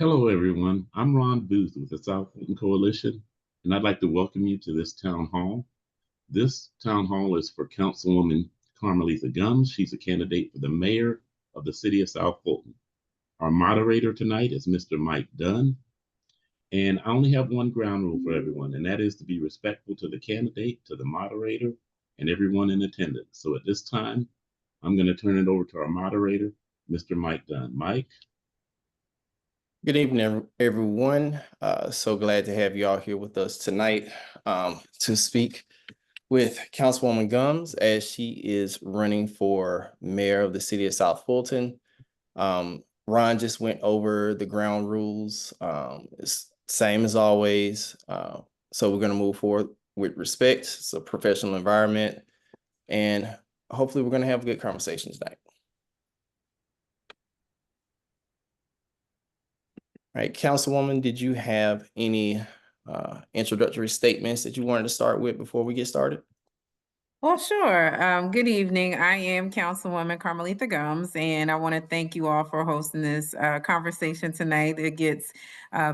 Hello, everyone. I'm Ron Booth with the South Fulton Coalition, and I'd like to welcome you to this town hall. This town hall is for Councilwoman Carmalitha Gumbs. She's a candidate for the mayor of the City of South Fulton. Our moderator tonight is Mr. Mike Dunn, and I only have one ground rule for everyone, and that is to be respectful to the candidate, to the moderator, and everyone in attendance. So at this time, I'm going to turn it over to our moderator, Mr. Mike Dunn. Mike? Good evening, everyone. So glad to have you all here with us tonight to speak with Councilwoman Gumbs as she is running for mayor of the City of South Fulton. Ron just went over the ground rules. It's same as always. So we're going to move forward with respect. It's a professional environment, and hopefully we're going to have a good conversation tonight. All right, Councilwoman, did you have any introductory statements that you wanted to start with before we get started? Well, sure. Good evening. I am Councilwoman Carmalitha Gumbs, and I want to thank you all for hosting this conversation tonight. It gets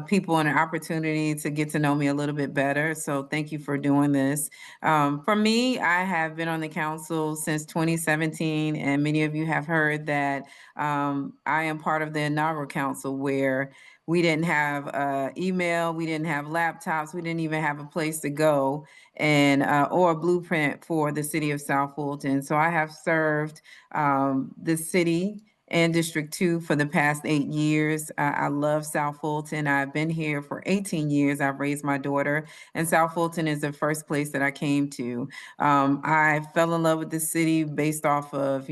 people an opportunity to get to know me a little bit better. So thank you for doing this. For me, I have been on the council since 2017, and many of you have heard that I am part of the inaugural council where we didn't have email, we didn't have laptops, we didn't even have a place to go and or a blueprint for the City of South Fulton. So I have served the city and District 2 for the past 8 years. I love South Fulton. I've been here for 18 years. I've raised my daughter, and South Fulton is the first place that I came to. I fell in love with the city based off of,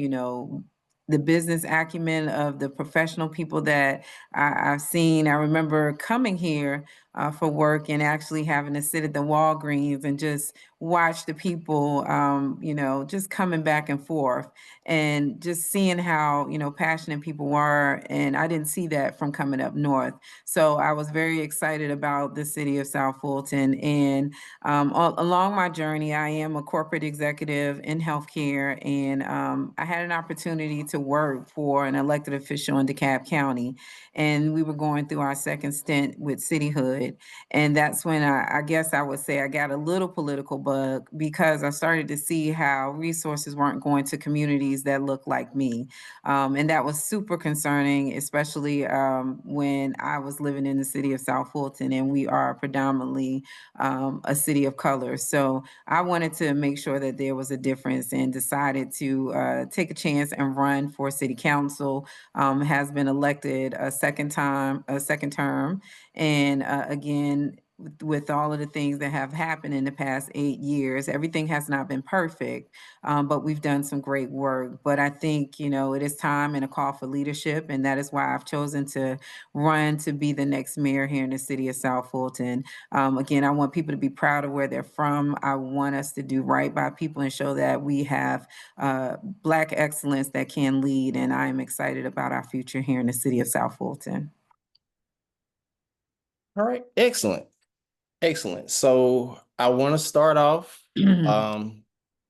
the business acumen of the professional people that I've seen. I remember coming here for work and actually having to sit at the Walgreens and just watch the people, just coming back and forth and just seeing how, passionate people were. And I didn't see that from coming up north. So I was very excited about the City of South Fulton. And along my journey, I am a corporate executive in healthcare. And I had an opportunity to work for an elected official in DeKalb County. And we were going through our second stint with cityhood. And that's when I guess I would say I got a little political bug because I started to see how resources weren't going to communities that looked like me. And that was super concerning, especially when I was living in the city of South Fulton, and we are predominantly a city of color. So I wanted to make sure that there was a difference and decided to take a chance and run for city council. Has been elected a second term. And again, with all of the things that have happened in the past 8 years, everything has not been perfect, but we've done some great work. But I think, it is time and a call for leadership, and that is why I've chosen to run to be the next mayor here in the city of South Fulton. Again, I want people to be proud of where they're from. I want us to do right by people and show that we have Black excellence that can lead, and I am excited about our future here in the city of South Fulton. All right, excellent. Excellent. So I want to start off. We're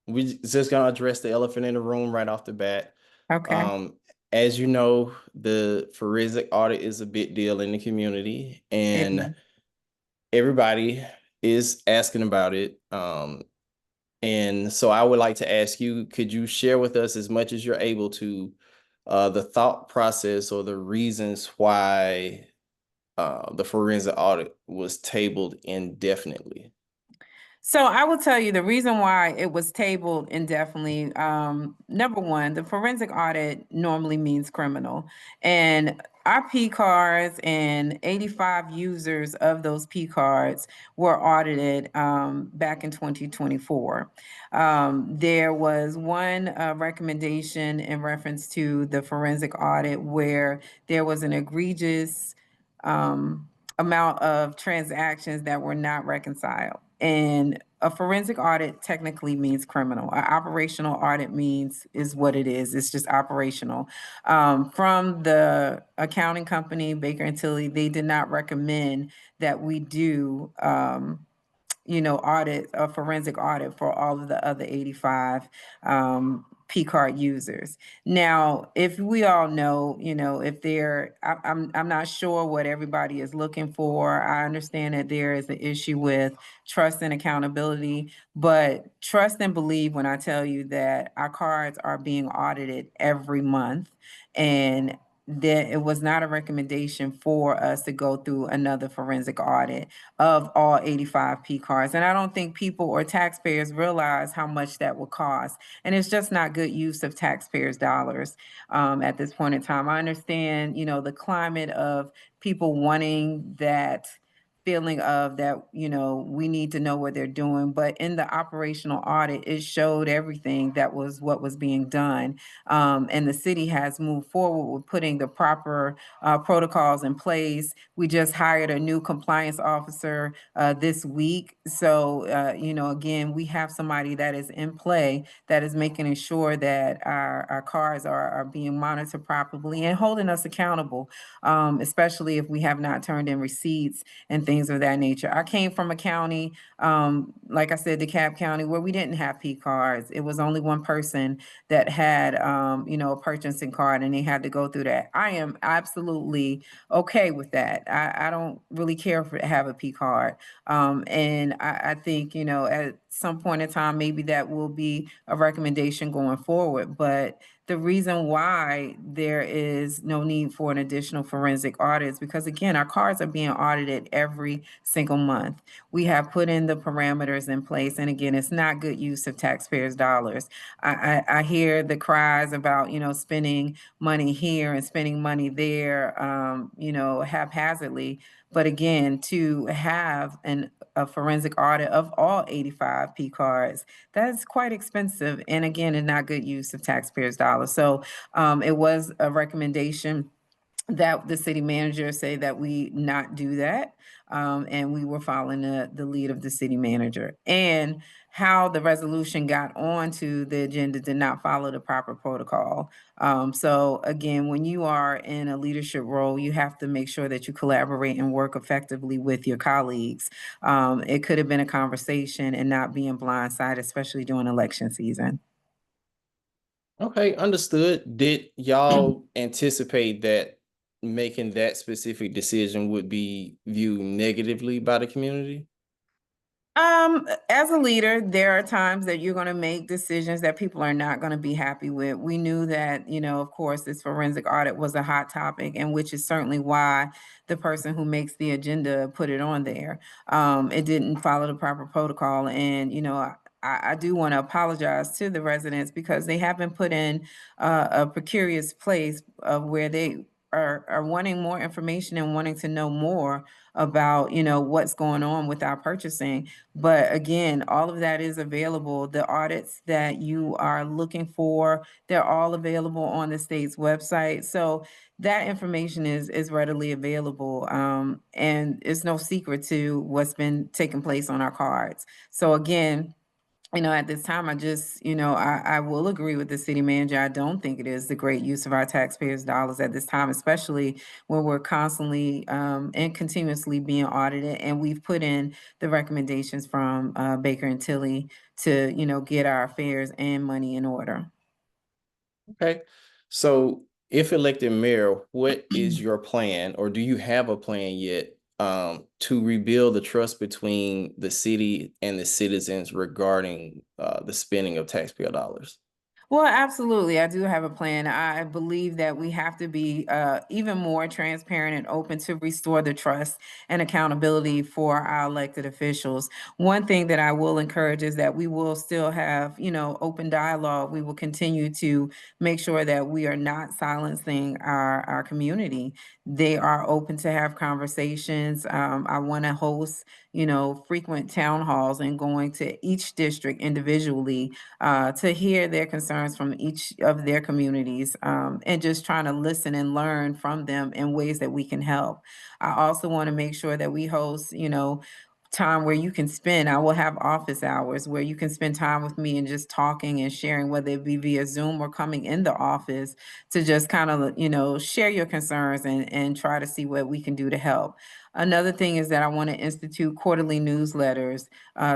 just going to address the elephant in the room right off the bat. Okay. As you know, the forensic audit is a big deal in the community, and everybody is asking about it. And so I would like to ask you, could you share with us as much as you're able to the thought process or the reasons why the forensic audit was tabled indefinitely? So I will tell you the reason why it was tabled indefinitely. Number one, the forensic audit normally means criminal, and our P cards and 85 users of those P cards were audited back in 2024. There was one recommendation in reference to the forensic audit where there was an egregious amount of transactions that were not reconciled. And a forensic audit technically means criminal. An operational audit is what it is. It's just operational. From the accounting company, Baker and Tilly, they did not recommend that we do audit, a forensic audit for all of the other 85 P card users. Now, if we all know, if I'm not sure what everybody is looking for. I understand that there is an issue with trust and accountability, but trust and believe when I tell you that our cards are being audited every month, and that it was not a recommendation for us to go through another forensic audit of all 85 P cards. And I don't think people or taxpayers realize how much that will cost. And it's just not good use of taxpayers' dollars at this point in time. I understand, the climate of people wanting that feeling of that, we need to know what they're doing. But in the operational audit, it showed everything that was what was being done. And the city has moved forward with putting the proper protocols in place. We just hired a new compliance officer this week. So, again, we have somebody that is in play that is making sure that our cars are being monitored properly and holding us accountable, especially if we have not turned in receipts and things of that nature. I came from a county, like I said, DeKalb County, where we didn't have P cards. It was only one person that had, a purchasing card, and they had to go through that. I am absolutely okay with that. I don't really care to have a P card. And I think, at some point in time, maybe that will be a recommendation going forward. But the reason why there is no need for an additional forensic audit is because, again, our cards are being audited every single month. We have put in the parameters in place. And again, it's not good use of taxpayers' dollars. I hear the cries about, spending money here and spending money there, haphazardly. But again, to have a forensic audit of all 85 P cards, that's quite expensive. And again, and not good use of taxpayers' dollars. So it was a recommendation that the city manager say that we not do that. And we were following the lead of the city manager. And how the resolution got onto the agenda did not follow the proper protocol. So again, when you are in a leadership role, you have to make sure that you collaborate and work effectively with your colleagues. It could have been a conversation and not being blindsided, especially during election season. Okay, understood. Did y'all anticipate that making that specific decision would be viewed negatively by the community? As a leader, there are times that you're going to make decisions that people are not going to be happy with. We knew that, of course, this forensic audit was a hot topic, and which is certainly why the person who makes the agenda put it on there. It didn't follow the proper protocol, and I do want to apologize to the residents because they have been put in a precarious place of where they are wanting more information and wanting to know more about, what's going on with our purchasing. But again, all of that is available. The audits that you are looking for, they're all available on the state's website. So that information is readily available. And it's no secret to what's been taking place on our cards. So again, at this time, I just, I will agree with the city manager. I don't think it is the great use of our taxpayers' dollars at this time, especially when we're constantly and continuously being audited. And we've put in the recommendations from Baker and Tilly to, get our affairs and money in order. Okay, so if elected mayor, what is your plan, or do you have a plan yet to rebuild the trust between the city and the citizens regarding the spending of taxpayer dollars? Well, absolutely. I do have a plan. I believe that we have to be even more transparent and open to restore the trust and accountability for our elected officials. One thing that I will encourage is that we will still have, open dialogue. We will continue to make sure that we are not silencing our community. They are open to have conversations. I want to host, frequent town halls and going to each district individually to hear their concerns from each of their communities, and just trying to listen and learn from them in ways that we can help. I also want to make sure that we host, time where you can spend. I will have office hours where you can spend time with me and just talking and sharing, whether it be via Zoom or coming in the office to just kind of, share your concerns and try to see what we can do to help. Another thing is that I want to institute quarterly newsletters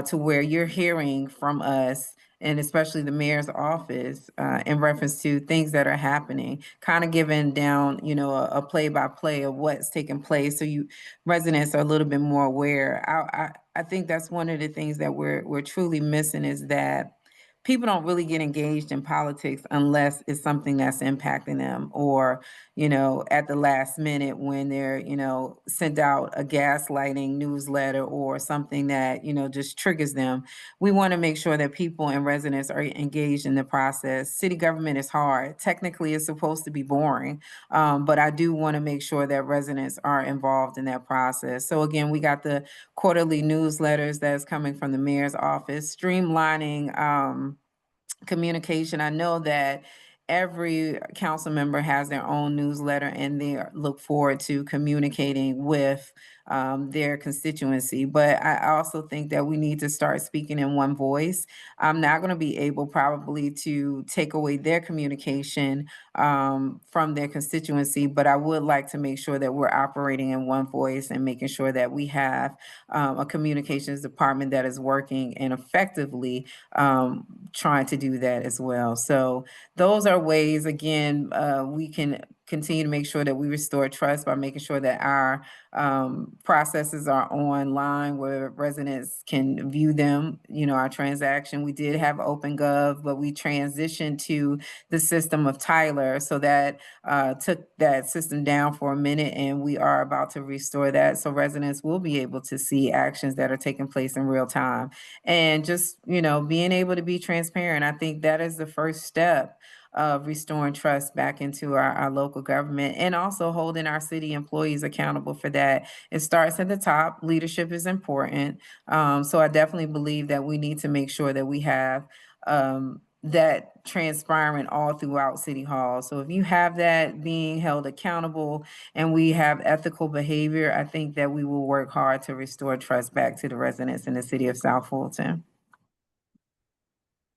to where you're hearing from us and especially the mayor's office, in reference to things that are happening, kind of giving down, a play-by-play of what's taking place, so residents are a little bit more aware. I think that's one of the things that we're truly missing, is that people don't really get engaged in politics unless it's something that's impacting them, or, at the last minute when they're, sent out a gaslighting newsletter or something that, just triggers them. We want to make sure that people and residents are engaged in the process. City government is hard. Technically, it's supposed to be boring, but I do want to make sure that residents are involved in that process. So again, we got the quarterly newsletters that's coming from the mayor's office, streamlining communication. I know that every council member has their own newsletter, and they look forward to communicating with their constituency. But I also think that we need to start speaking in one voice. I'm not going to be able probably to take away their communication from their constituency, but I would like to make sure that we're operating in one voice and making sure that we have a communications department that is working and effectively trying to do that as well. So those are ways, again, we can continue to make sure that we restore trust by making sure that our processes are online where residents can view them, our transaction. We did have OpenGov, but we transitioned to the system of Tyler. So that took that system down for a minute, and we are about to restore that. So residents will be able to see actions that are taking place in real time. And just, being able to be transparent. I think that is the first step of restoring trust back into our local government, and also holding our city employees accountable for that. It starts at the top. Leadership is important. So I definitely believe that we need to make sure that we have that transpiring all throughout City Hall. So if you have that being held accountable and we have ethical behavior, I think that we will work hard to restore trust back to the residents in the city of South Fulton.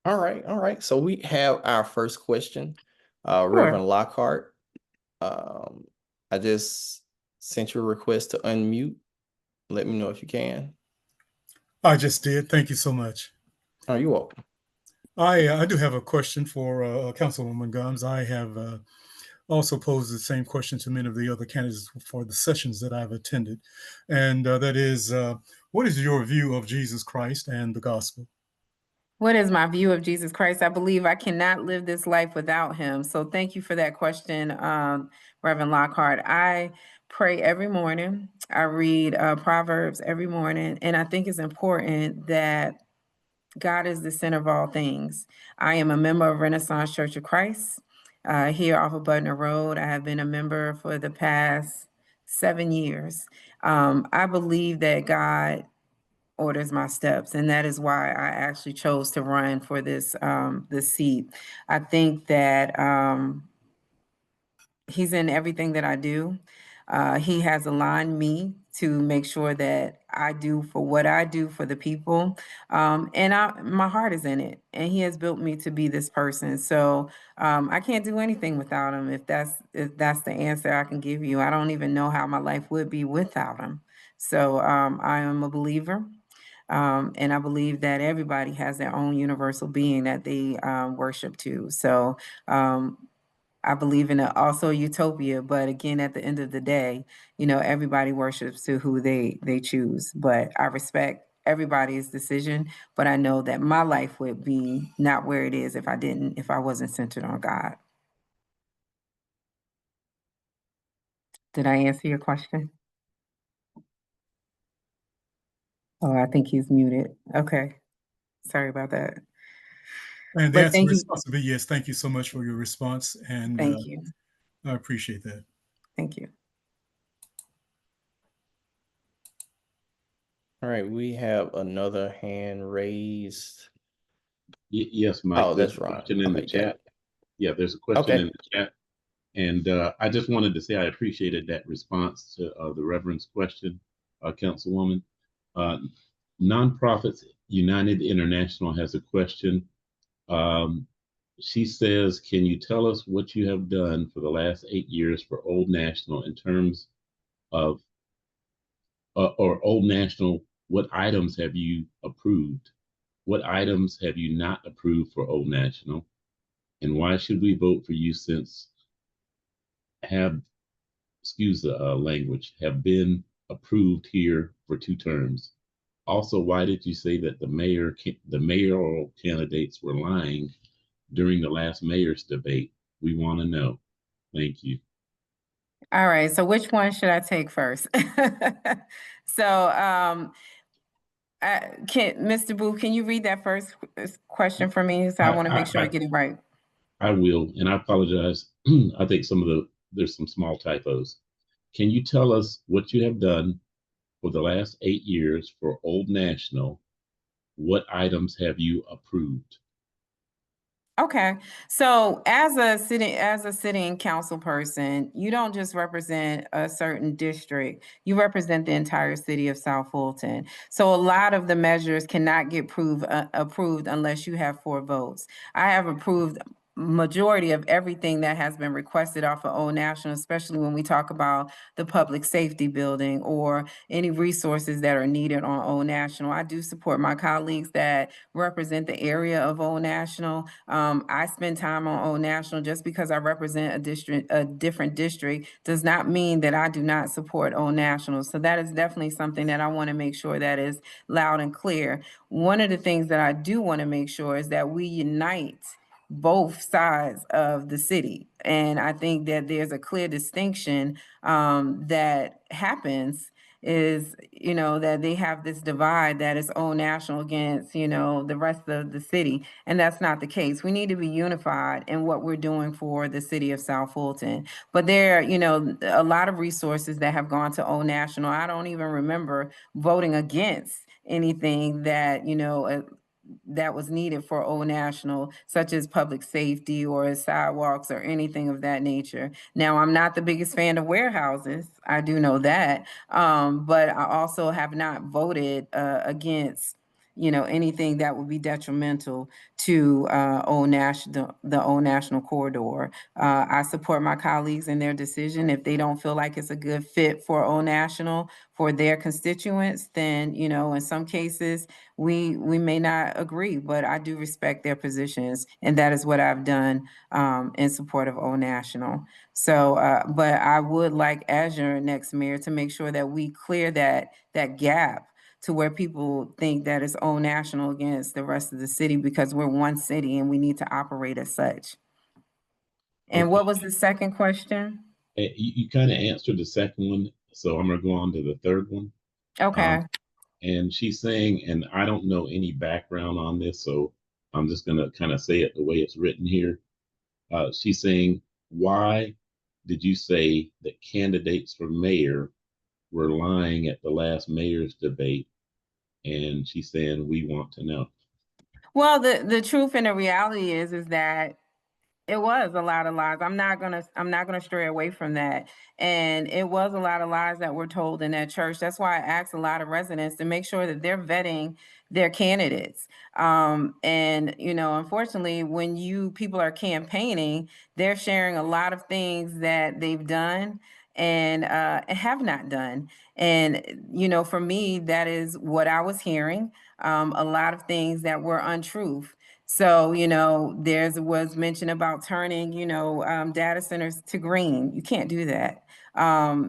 All right. So we have our first question. Sure. Reverend Lockhart, I just sent you a request to unmute. Let me know if you can. I just did. Thank you so much. Oh, you're welcome. I do have a question for Councilwoman Gumbs. I have also posed the same question to many of the other candidates for the sessions that I've attended. And that is, what is your view of Jesus Christ and the gospel? What is my view of Jesus Christ? I believe I cannot live this life without him. So thank you for that question, Reverend Lockhart. I pray every morning. I read Proverbs every morning. And I think it's important that God is the center of all things. I am a member of Renaissance Church of Christ here off of Butner Road. I have been a member for the past 7 years. I believe that God orders my steps, and that is why I actually chose to run for this seat. I think that he's in everything that I do. He has aligned me to make sure that I do for what I do for the people. And my heart is in it. And he has built me to be this person. So I can't do anything without him. If that's the answer I can give you. I don't even know how my life would be without him. So I am a believer. And I believe that everybody has their own universal being that they worship to. So I believe in also utopia, but again, at the end of the day, everybody worships to who they choose. But I respect everybody's decision, but I know that my life would be not where it is if I wasn't centered on God. Did I answer your question? Oh, I think he's muted. Okay. Sorry about that. And the But answer thank you. response will be yes. Thank you so much for your response. And Thank you. I appreciate that. Thank you. All right, we have another hand raised. Yes, Mike. Oh, There's that's a right. question in the Okay, chat. Yeah, there's a question in the chat. And I just wanted to say I appreciated that response to the Reverend's question, Councilwoman. Nonprofits United International has a question. She says, can you tell us what you have done for the last 8 years for Old National in terms of, or Old National, what items have you approved? What items have you not approved for Old National? And why should we vote for you since have, excuse the language, have been approved here for 2 terms? Also, why did you say that the mayoral candidates were lying during the last mayor's debate? We want to know. Thank you. All right, so which one should I take first? So, Mr. Booth, can you read that first question for me? So I want to make sure I get it right. I will, and I apologize. I think there's some small typos. Can you tell us what you have done for the last 8 years for Old National? What items have you approved? Okay, so as a sitting council person, you don't just represent a certain district, you represent the entire city of South Fulton. So a lot of the measures cannot get approved unless you have 4 votes. I have approved majority of everything that has been requested off of Old National, especially when we talk about the public safety building or any resources that are needed on Old National. I do support my colleagues that represent the area of Old National. I spend time on Old National. Just because I represent a different district does not mean that I do not support Old National. So that is definitely something that I want to make sure that is loud and clear. One of the things that I do want to make sure is that we unite both sides of the city. And I think that there's a clear distinction that happens is, that they have this divide that is Old National against, the rest of the city. And that's not the case. We need to be unified in what we're doing for the city of South Fulton. But there, a lot of resources that have gone to Old National. I don't even remember voting against anything that, that was needed for Old National, such as public safety or sidewalks or anything of that nature. Now, I'm not the biggest fan of warehouses. I do know that. But I also have not voted against, anything that would be detrimental to the Old National corridor. I support my colleagues in their decision. If they don't feel like it's a good fit for Old National, for their constituents, then, in some cases, we may not agree, but I do respect their positions, and that is what I've done in support of Old National. So, but I would like, as your next mayor, to make sure that we clear that gap to where people think that it's Old National against the rest of the city, because we're one city and we need to operate as such. And what was the second question? You kind of answered the second one, so I'm going to go on to the third one. Okay. And she's saying, and I don't know any background on this, so I'm just going to kind of say it the way it's written here. She's saying, why did you say that candidates for mayor were lying at the last mayor's debate? And she's saying, we want to know. Well, the truth and the reality is that it was a lot of lies. I'm not gonna stray away from that. And it was a lot of lies that were told in that church. That's why I asked a lot of residents to make sure that they're vetting their candidates. And unfortunately, when people are campaigning, they're sharing a lot of things that they've done and have not done. And for me, that is what I was hearing. A lot of things that were untruth. So, there was mention about turning, data centers to green. You can't do that.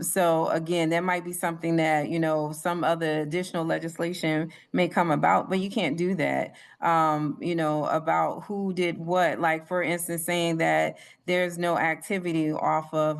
So again, that might be something that, some other additional legislation may come about, but you can't do that. About who did what, like for instance, saying that there's no activity off of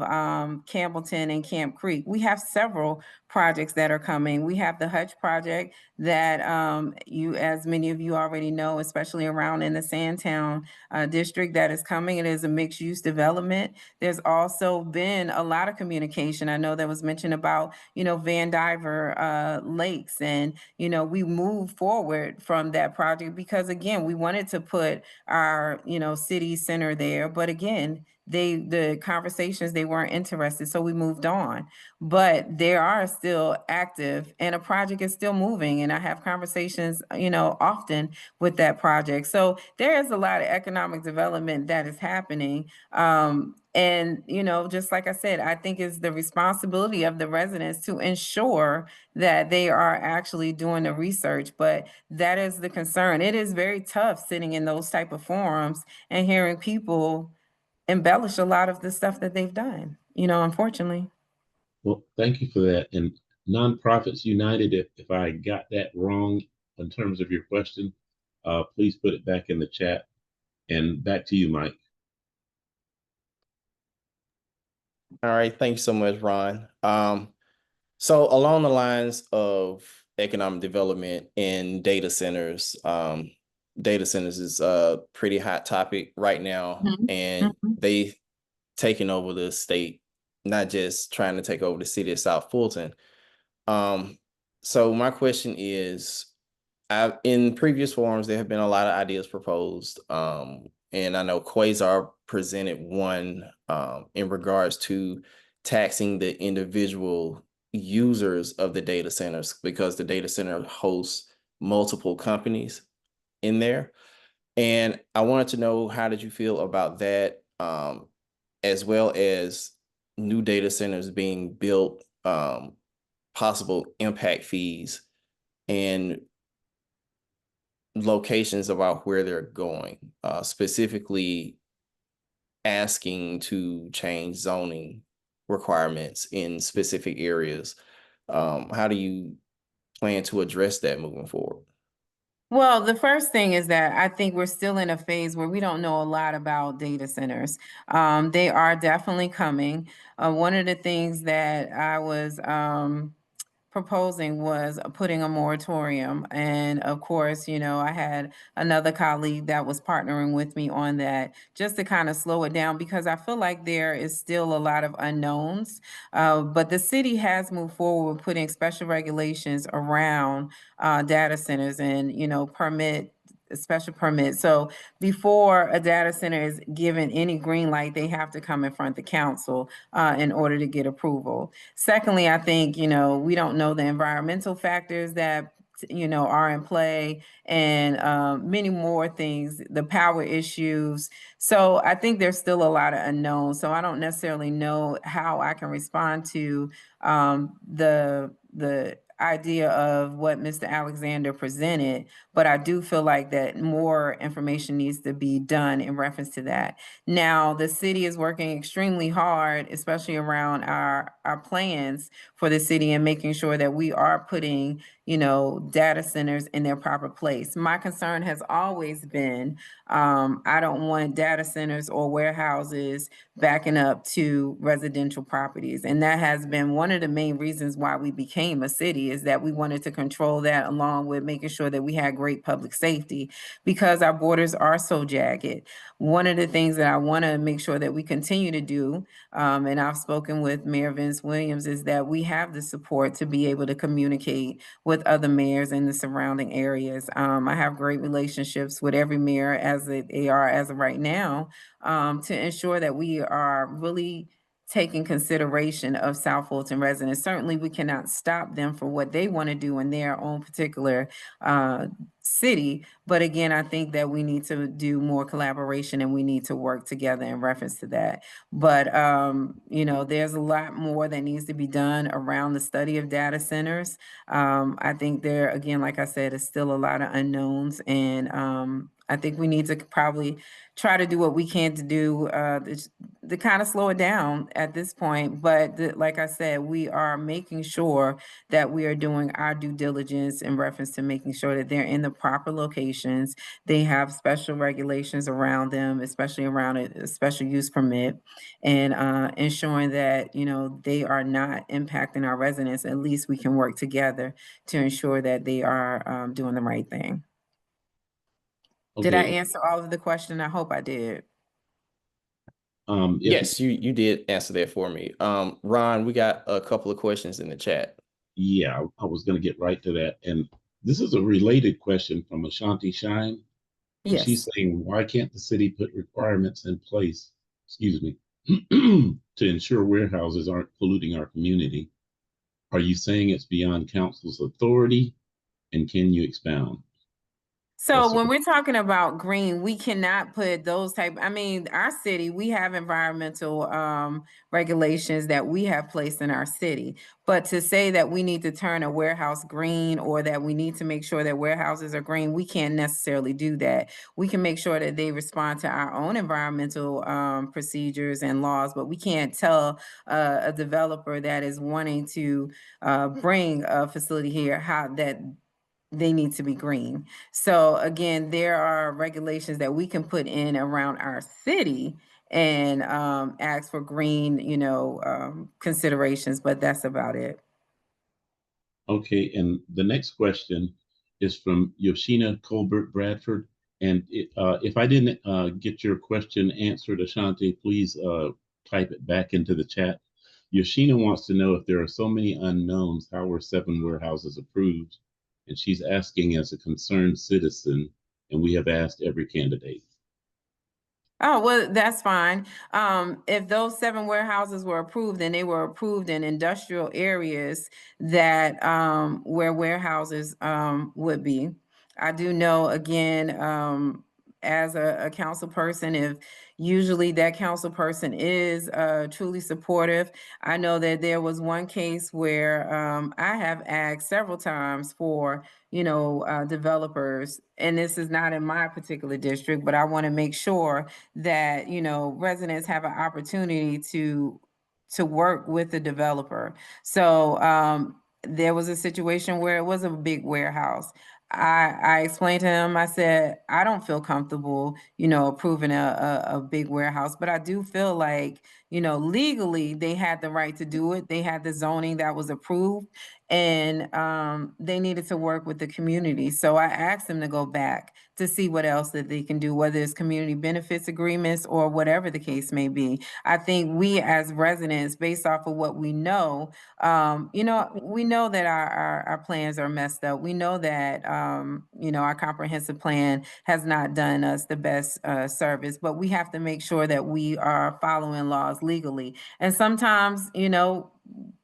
Campbellton and Camp Creek. We have several projects that are coming. We have the Hutch project that as many of you already know, especially around in the Sandtown district, that is coming. It is a mixed use development. There's also been a lot of communication. I know that was mentioned about, Van Diver Lakes, and, we moved forward from that project because again, we wanted to put our, city center there. But again, the conversations, they weren't interested, so we moved on. But they are still active and a project is still moving, and I have conversations, often with that project. So there is a lot of economic development that is happening. And, just like I said, I think it's the responsibility of the residents to ensure that they are actually doing the research. But that is the concern. It is very tough sitting in those type of forums and hearing people embellish a lot of the stuff that they've done, unfortunately. Well, thank you for that. And Nonprofits United, if I got that wrong in terms of your question, please put it back in the chat. And back to you, Mike. All right, thank you so much, Ron. So along the lines of economic development and data centers is a pretty hot topic right now, and they taking over the state, not just trying to take over the city of South Fulton. So my question is, in previous forums, there have been a lot of ideas proposed, and I know Quasar presented one in regards to taxing the individual users of the data centers, because the data center hosts multiple companies in there. And I wanted to know, how did you feel about that, as well as new data centers being built, possible impact fees, and locations about where they're going, specifically asking to change zoning requirements in specific areas. How do you plan to address that moving forward? Well, the first thing is that I think we're still in a phase where we don't know a lot about data centers. They are definitely coming. One of the things that I was proposing was putting a moratorium. And of course, I had another colleague that was partnering with me on that, just to kind of slow it down, because I feel like there is still a lot of unknowns. But the city has moved forward with putting special regulations around data centers and, special permit. So before a data center is given any green light, they have to come in front of the council in order to get approval. Secondly, I think, we don't know the environmental factors that are in play, and many more things, the power issues. So I think there's still a lot of unknowns. So I don't necessarily know how I can respond to the idea of what Mr. Alexander presented, but I do feel like that more information needs to be done in reference to that. Now, the city is working extremely hard, especially around our plans for the city, and making sure that we are putting, data centers in their proper place. My concern has always been, I don't want data centers or warehouses backing up to residential properties. And that has been one of the main reasons why we became a city, is that we wanted to control that, along with making sure that we had great public safety, because our borders are so jagged. One of the things that I want to make sure that we continue to do, and I've spoken with Mayor Vince Williams, is that we have the support to be able to communicate with other mayors in the surrounding areas. I have great relationships with every mayor as they are as of right now, to ensure that we are really taking consideration of South Fulton residents. Certainly, we cannot stop them for what they want to do in their own particular city. But again, I think that we need to do more collaboration, and we need to work together in reference to that. But, there's a lot more that needs to be done around the study of data centers. I think there, again, like I said, is still a lot of unknowns, and I think we need to probably try to do what we can to do to kind of slow it down at this point. But like I said, we are making sure that we are doing our due diligence in reference to making sure that they're in the proper locations. They have special regulations around them, especially around a special use permit, and ensuring that, they are not impacting our residents. At least we can work together to ensure that they are doing the right thing. Did I Okay. answer all of the question? I hope I did. Yes, you did answer that for me. Ron, we got a couple of questions in the chat. Yeah, I was going to get right to that. And this is a related question from Ashanti Shine. And Yes. she's saying, why can't the city put requirements in place excuse me, to ensure warehouses aren't polluting our community. Are you saying it's beyond council's authority? And can you expound? So when we're talking about green, we cannot put those type, I mean, our city, we have environmental regulations that we have placed in our city. But to say that we need to turn a warehouse green or that we need to make sure that warehouses are green, we can't necessarily do that. We can make sure that they respond to our own environmental procedures and laws, but we can't tell a developer that is wanting to bring a facility here how that they need to be green. So again, there are regulations that we can put in around our city and ask for green, considerations, but that's about it. Okay, and the next question is from Yoshina Colbert Bradford. And if I didn't get your question answered, Ashanti, please type it back into the chat. Yoshina wants to know if there are so many unknowns, how were 7 warehouses approved? And she's asking as a concerned citizen, and we have asked every candidate. Oh, well, that's fine. If those 7 warehouses were approved, then they were approved in industrial areas that where warehouses would be. I do know, again, as a council person, if usually that council person is truly supportive. I know that there was one case where I have asked several times for developers, and this is not in my particular district, but I want to make sure that, residents have an opportunity to work with the developer. So there was a situation where it was a big warehouse. I explained to him, I said, I don't feel comfortable, approving a big warehouse, but I do feel like, legally they had the right to do it. They had the zoning that was approved, and they needed to work with the community. So I asked them to go back to see what else that they can do, whether it's community benefits agreements or whatever the case may be. I think we as residents, based off of what we know, we know that our plans are messed up. We know that, our comprehensive plan has not done us the best service, but we have to make sure that we are following laws legally. And sometimes,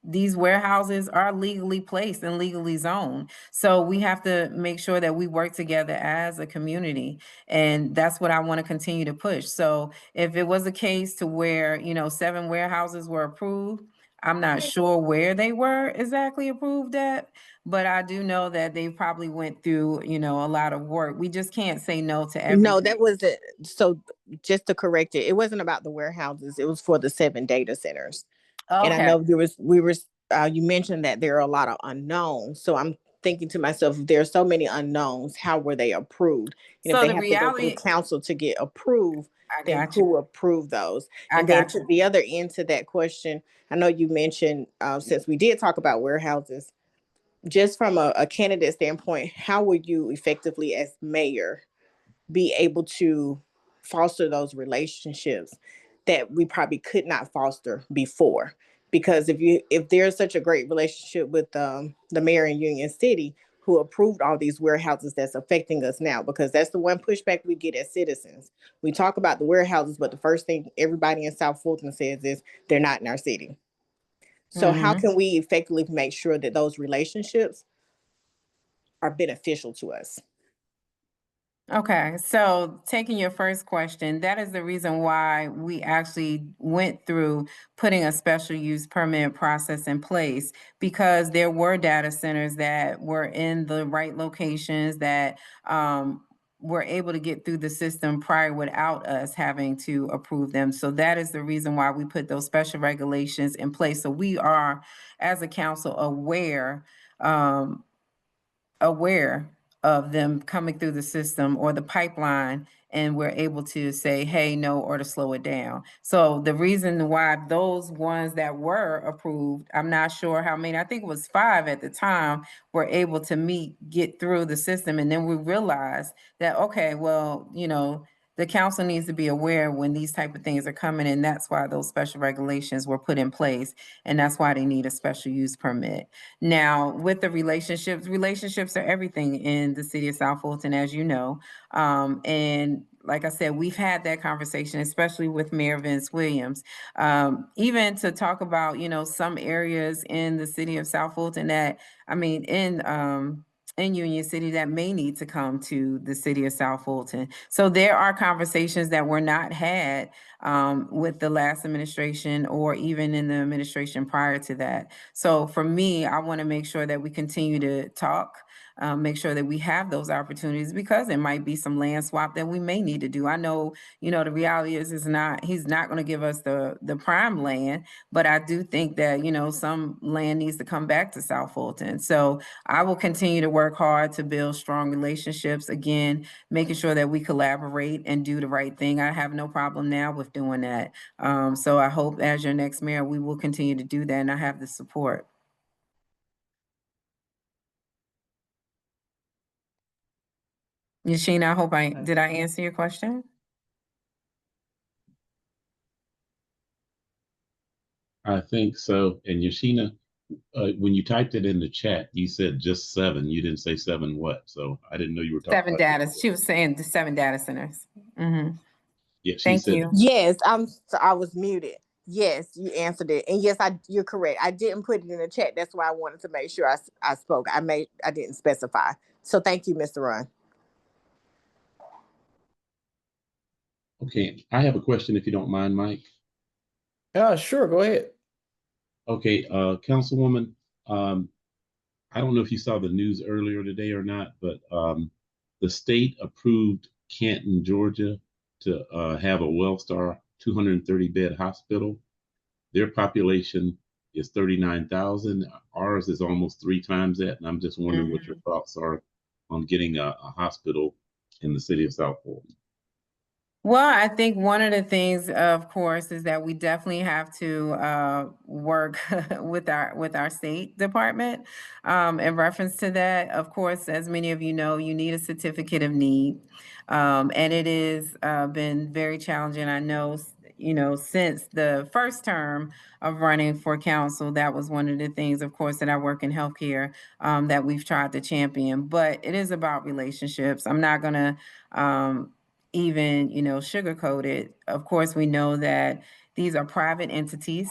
these warehouses are legally placed and legally zoned. So we have to make sure that we work together as a community. And that's what I want to continue to push. So if it was a case to where, 7 warehouses were approved, I'm not sure where they were exactly approved at, but I do know that they probably went through, a lot of work. We just can't say no to everything. No, that was it. So just to correct it, it wasn't about the warehouses. It was for the 7 data centers. And I Okay. know you mentioned that there are a lot of unknowns. So I'm thinking to myself, if there are so many unknowns, how were they approved? And So if they the have to go reality, through council to get approved, I then got you. who approved those? I And then got to you. the other end to that question, I know you mentioned, since we did talk about warehouses, just from a candidate standpoint, how would you effectively as mayor be able to foster those relationships that we probably could not foster before? Because if there's such a great relationship with the mayor in Union City, who approved all these warehouses that's affecting us now, because that's the one pushback we get as citizens. We talk about the warehouses, but the first thing everybody in South Fulton says is they're not in our city. So how can we effectively make sure that those relationships are beneficial to us? Okay, so taking your first question, that is the reason why we actually went through putting a special use permit process in place, because there were data centers that were in the right locations that were able to get through the system prior without us having to approve them. So that is the reason why we put those special regulations in place. So we are, as a council, aware of them coming through the system or the pipeline, and we're able to say, hey, no, or to slow it down. So the reason why those ones that were approved, I'm not sure how many, I think it was 5 at the time, were able to get through the system. And then we realized that, okay, well, the council needs to be aware when these type of things are coming, and that's why those special regulations were put in place, and that's why they need a special use permit. Now, with the relationships are everything in the city of South Fulton, as you know. And like I said, we've had that conversation, especially with Mayor Vince Williams. Even to talk about, some areas in the city of South Fulton that, in Union City that may need to come to the city of South Fulton. So there are conversations that were not had with the last administration or even in the administration prior to that. So for me, I want to make sure that we continue to talk, make sure that we have those opportunities, because there might be some land swap that we may need to do. I know, the reality is he's not going to give us the prime land, but I do think that, some land needs to come back to South Fulton. So I will continue to work hard to build strong relationships, again, making sure that we collaborate and do the right thing. I have no problem now with doing that. So I hope as your next mayor, we will continue to do that, and I have the support. Yashina, I hope did I answer your question? I think so. And Yashina, when you typed it in the chat, you said just 7. You didn't say 7 what? So I didn't know you were talking 7 about data. She was saying the 7 data centers. Mm-hmm. Yeah, she Thank said you. Yes, I was muted. Yes, you answered it. And yes, you're correct. I didn't put it in the chat. That's why I wanted to make sure I spoke. I didn't specify. So thank you, Mr. Run. Okay, I have a question if you don't mind, Mike. Sure, go ahead. Okay, Councilwoman, I don't know if you saw the news earlier today or not, but the state approved Canton, Georgia, to have a WellStar 230-bed hospital. Their population is 39,000. Ours is almost 3 times that, and I'm just wondering what your thoughts are on getting a hospital in the city of South Fulton. Well, I think one of the things, of course, is that we definitely have to work with our state department. In reference to that, of course, as many of you know, you need a certificate of need, and it is been very challenging. I know, since the first term of running for council, that was one of the things, of course, that I work in healthcare, that we've tried to champion. But it is about relationships. I'm not gonna even, sugarcoat it. Of course, we know that these are private entities.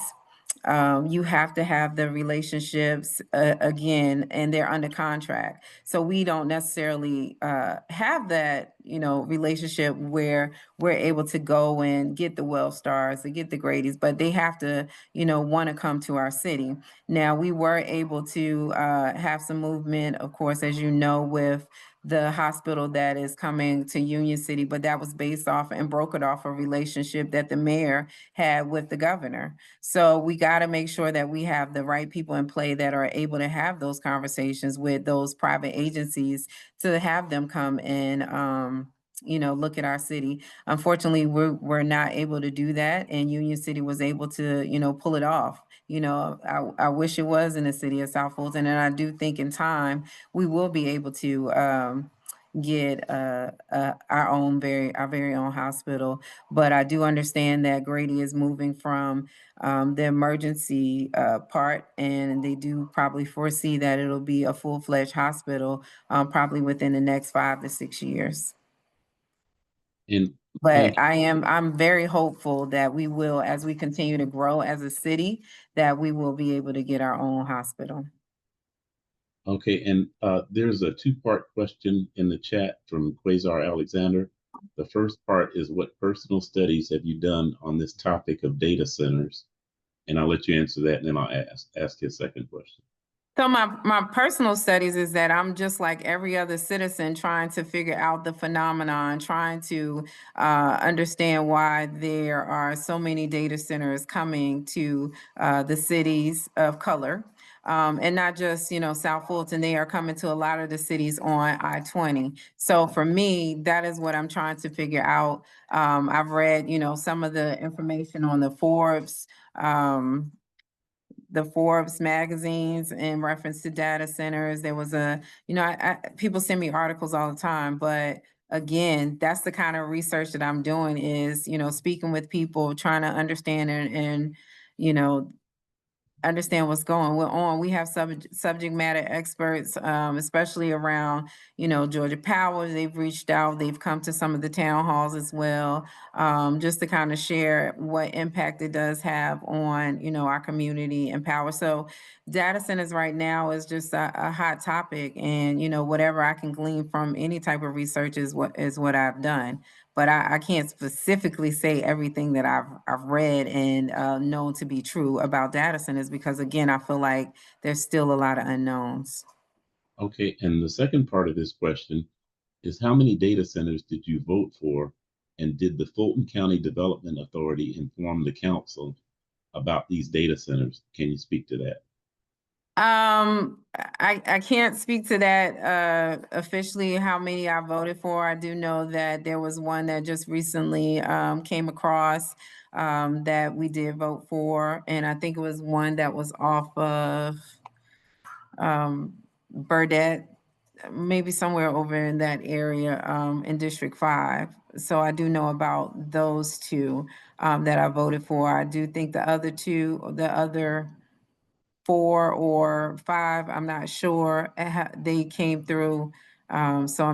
You have to have the relationships again, and they're under contract. So we don't necessarily have that, relationship where we're able to go and get the WellStars and get the Grady's, but they have to, want to come to our city. Now, we were able to have some movement, of course, as you know, with the hospital that is coming to Union City, but that was based off and brokered off a relationship that the mayor had with the governor. So we got to make sure that we have the right people in play that are able to have those conversations with those private agencies to have them come and, look at our city. Unfortunately, we're not able to do that, and Union City was able to, pull it off. I wish it was in the city of South Fulton, and I do think in time we will be able to get our very own hospital. But I do understand that Grady is moving from the emergency part, and they do probably foresee that it'll be a full-fledged hospital probably within the next 5 to 6 years. And But I'm very hopeful that we will, as we continue to grow as a city, that we will be able to get our own hospital. okay, and there's a 2-part question in the chat from Quasar Alexander. The first part is, what personal studies have you done on this topic of data centers? And I'll let you answer that, and then I'll ask his second question. So my personal studies is that I'm just like every other citizen, trying to figure out the phenomenon, trying to understand why there are so many data centers coming to the cities of color. And not just, South Fulton, they are coming to a lot of the cities on I-20. So for me, that is what I'm trying to figure out. I've read, some of the information on the Forbes magazines in reference to data centers. There was people send me articles all the time, but again, that's the kind of research that I'm doing is, speaking with people, trying to understand and understand what's going on. We have subject matter experts, especially around, Georgia Power. They've reached out, they've come to some of the town halls as well, just to kind of share what impact it does have on, our community and power. So data centers right now is just a hot topic, and, whatever I can glean from any type of research is what I've done. But I can't specifically say everything that I've read and known to be true about data centers, because again, I feel like there's still a lot of unknowns. Okay, and the second part of this question is, how many data centers did you vote for? And did the Fulton County Development Authority inform the council about these data centers? Can you speak to that? I can't speak to that officially, how many I voted for. I do know that there was one that just recently came across that we did vote for, and I think it was one that was off of Burdette, maybe somewhere over in that area in District 5. So I do know about those two that I voted for. I do think the other other 4 or 5, I'm not sure, they came through. So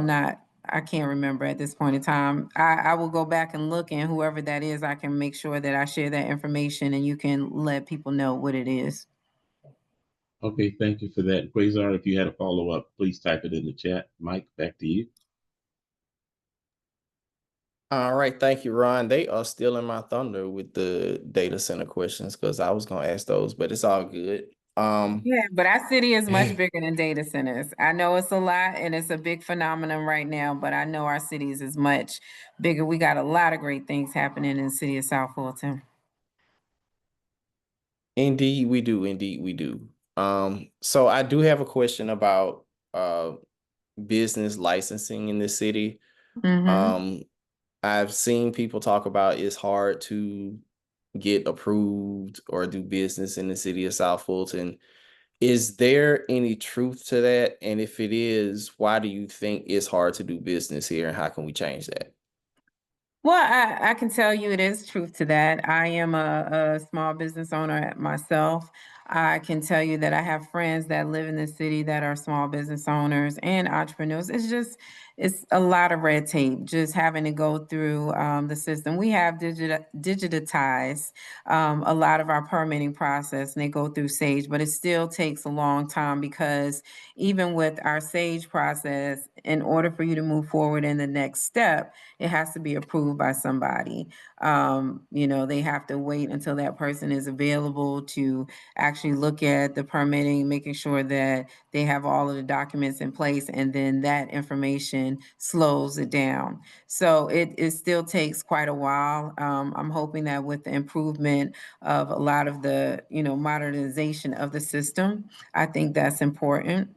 I can't remember at this point in time. I will go back and look, and whoever that is, I can make sure that I share that information and you can let people know what it is. Okay, thank you for that. Quasar, if you had a follow-up, please type it in the chat. Mike, back to you. All right, thank you, Ron. They are stealing my thunder with the data center questions, because I was gonna ask those, but it's all good. Yeah, but our city is much bigger than data centers. I know it's a lot and it's a big phenomenon right now, but I know our cities is much bigger. We got a lot of great things happening in the city of South Fulton. Indeed, we do. Indeed, we do. So I do have a question about business licensing in the city. Mhm. I've seen people talk about it's hard to get approved or do business in the city of South Fulton. Is there any truth to that? And if it is, why do you think it's hard to do business here, and how can we change that? Well, I can tell you it is truth to that. I am a small business owner myself. I can tell you that I have friends that live in the city that are small business owners and entrepreneurs. It's a lot of red tape just having to go through the system. We have digitized a lot of our permitting process, and they go through Sage, but it still takes a long time, because even with our Sage process, in order for you to move forward in the next step, it has to be approved by somebody. They have to wait until that person is available to actually look at the permitting, making sure that they have all of the documents in place, and then that information slows it down. So it still takes quite a while. I'm hoping that with the improvement of a lot of the, modernization of the system, I think that's important.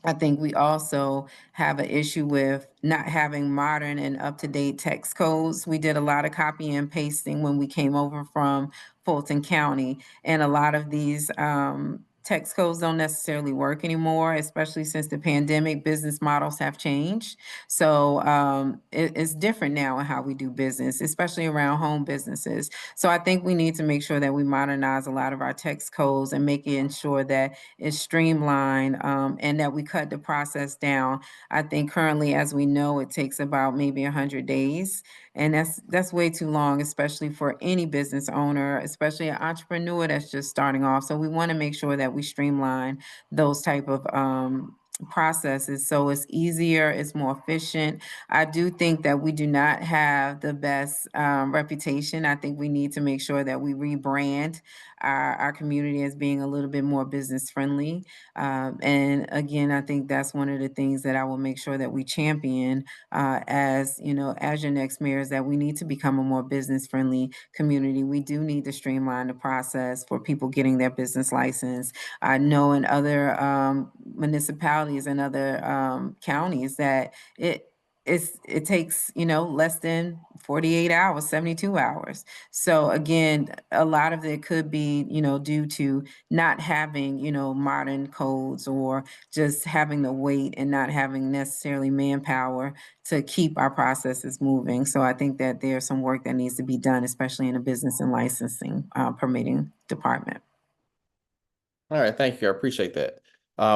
I think we also have an issue with not having modern and up-to-date text codes. We did a lot of copy and pasting when we came over from Fulton County, and a lot of these text codes don't necessarily work anymore, especially since the pandemic. Business models have changed. So it's different now in how we do business, especially around home businesses. So I think we need to make sure that we modernize a lot of our text codes and making sure that it's streamlined, and that we cut the process down. I think currently, as we know, it takes about maybe 100 days, and that's way too long, especially for any business owner, especially an entrepreneur that's just starting off. So we want to make sure that we streamline those type of processes so it's easier, it's more efficient. I do think that we do not have the best reputation. I think we need to make sure that we rebrand our community as being a little bit more business friendly. And again, I think that's one of the things that I will make sure that we champion as your next mayor, is that we need to become a more business friendly community. We do need to streamline the process for people getting their business license. I know in other municipalities and other counties that it takes less than 48 hours, 72 hours. So again, a lot of it could be due to not having modern codes, or just having to wait and not having necessarily manpower to keep our processes moving. So I think that there's some work that needs to be done, especially in the business and licensing permitting department. All right, thank you. I appreciate that.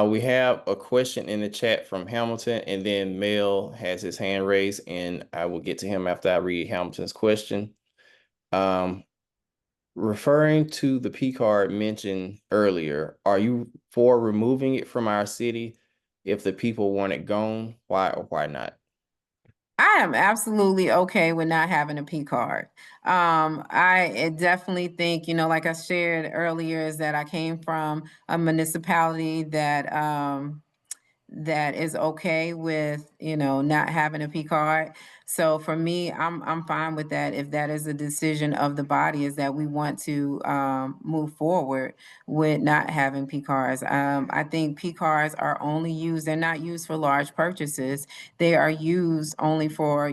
We have a question in the chat from Hamilton, and then Mel has his hand raised, and I will get to him after I read Hamilton's question. Referring to the P card mentioned earlier, are you for removing it from our city if the people want it gone? Why or why not? I am absolutely okay with not having a P card. I definitely think, like I shared earlier, is that I came from a municipality that is okay with, not having a P card. So for me, I'm fine with that. If that is a decision of the body, is that we want to move forward with not having P cards. I think P cards are only used, they're not used for large purchases. They are used only for,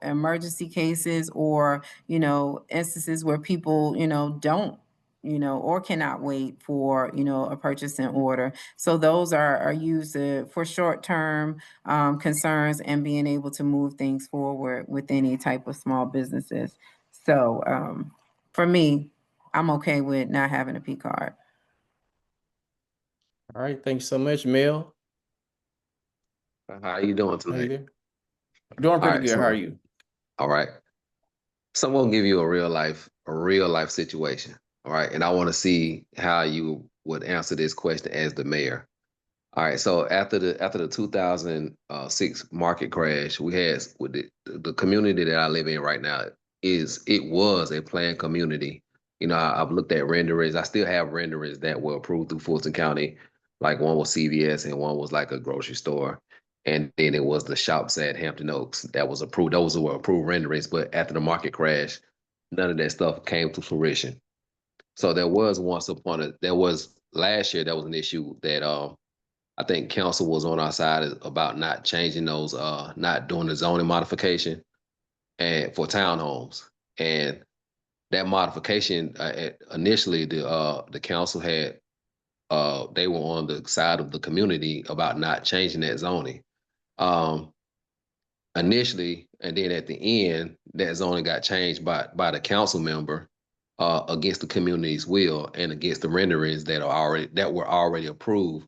emergency cases or, instances where people, don't, or cannot wait for, a purchasing order. So those are used for short-term concerns and being able to move things forward with any type of small businesses. So for me, I'm okay with not having a P card. All right, thank you so much, Mel. How you doing How you tonight? there? Doing pretty All right, good. How are so you? all right. So I'm gonna give you a real life situation. All right, and I want to see how you would answer this question as the mayor. All right, so after the 2006 market crash, we had with the community that I live in right now it was a planned community. I've looked at renderings. I still have renderings that were approved through Fulton County. Like one was CVS and one was like a grocery store, and then it was the shops at Hampton Oaks that was approved. Those were approved renderings, but after the market crash, none of that stuff came to fruition. So there was last year there was an issue that I think council was on our side about not changing those, not doing the zoning modification and for townhomes. And that modification, initially the council had, they were on the side of the community about not changing that zoning. Um, Initially, and then at the end, that zoning got changed by the council member against the community's will and against the renderings that were already approved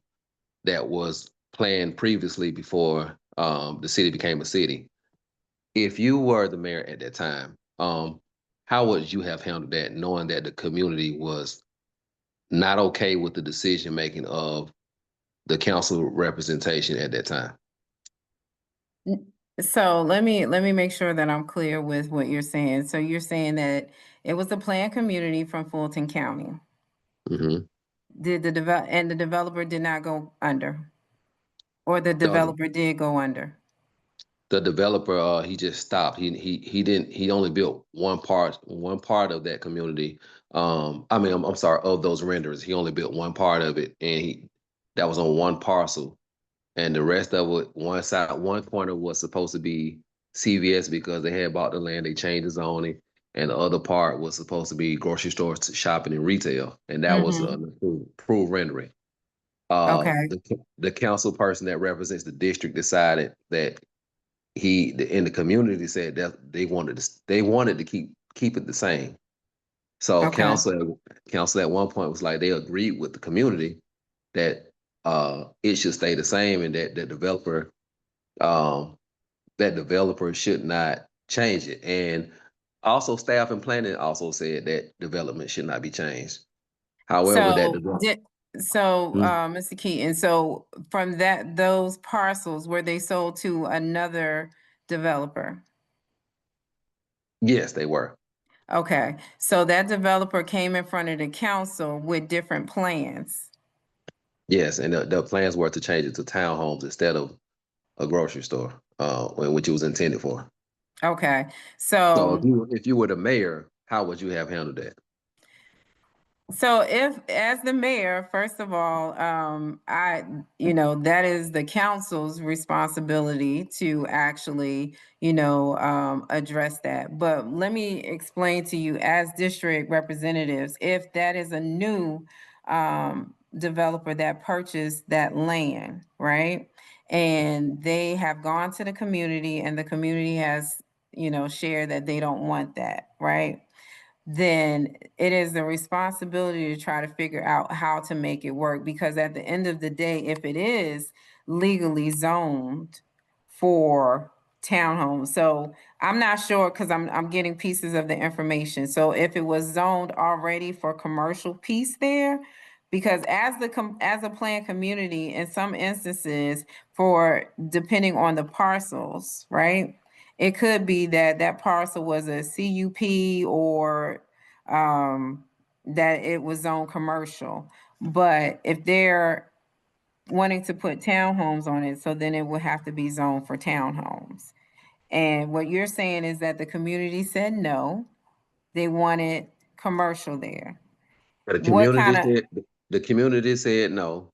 that was planned previously before the city became a city. If you were the mayor at that time, how would you have handled that, knowing that the community was not okay with the decision making of the council representation at that time? So let me make sure that I'm clear with what you're saying. So you're saying that it was a planned community from Fulton County. Mm-hmm. Did the developer did not go under, or the The, developer did go under? the developer, he just stopped. He didn't. He only built one part of that community. I'm sorry, of those renders. He only built one part of it, and that was on one parcel. And the rest of it, one corner was supposed to be CVS because they had bought the land, they changed the zoning, and the other part was supposed to be grocery stores, shopping, and retail, and that was Mm-hmm. an approved rendering. Okay. The council person that represents the district decided that in the community said that they wanted to keep it the same. So Okay. council at one point was like they agreed with the community that it should stay the same and um, that developer should not change it. And also staff and planning also said that development should not be changed. However, that So development, Mr. Keaton, so from those parcels, were they sold to another developer? yes, they were. Okay, so that developer came in front of the council with different plans. Yes, and the plans were to change it to townhomes instead of a grocery store, which it was intended for. Okay, So so if you were the mayor, how would you have handled that? So if, as the mayor, first of all, that is the council's responsibility to actually, address that. But let me explain to you as district representatives, if that is a new developer that purchased that land, right? And they have gone to the community and the community has, shared that they don't want that, right? then it is the responsibility to try to figure out how to make it work. Because at the end of the day, if it is legally zoned for townhomes, so I'm not sure because I'm getting pieces of the information. So if it was zoned already for commercial piece there, because as a planned community, in some instances, for depending on the parcels, right? It could be that that parcel was a CUP or that it was on commercial. But if they're wanting to put townhomes on it, so then it would have to be zoned for townhomes. And what you're saying is that the community said no, they wanted commercial there. The What community kind of, said the community said no.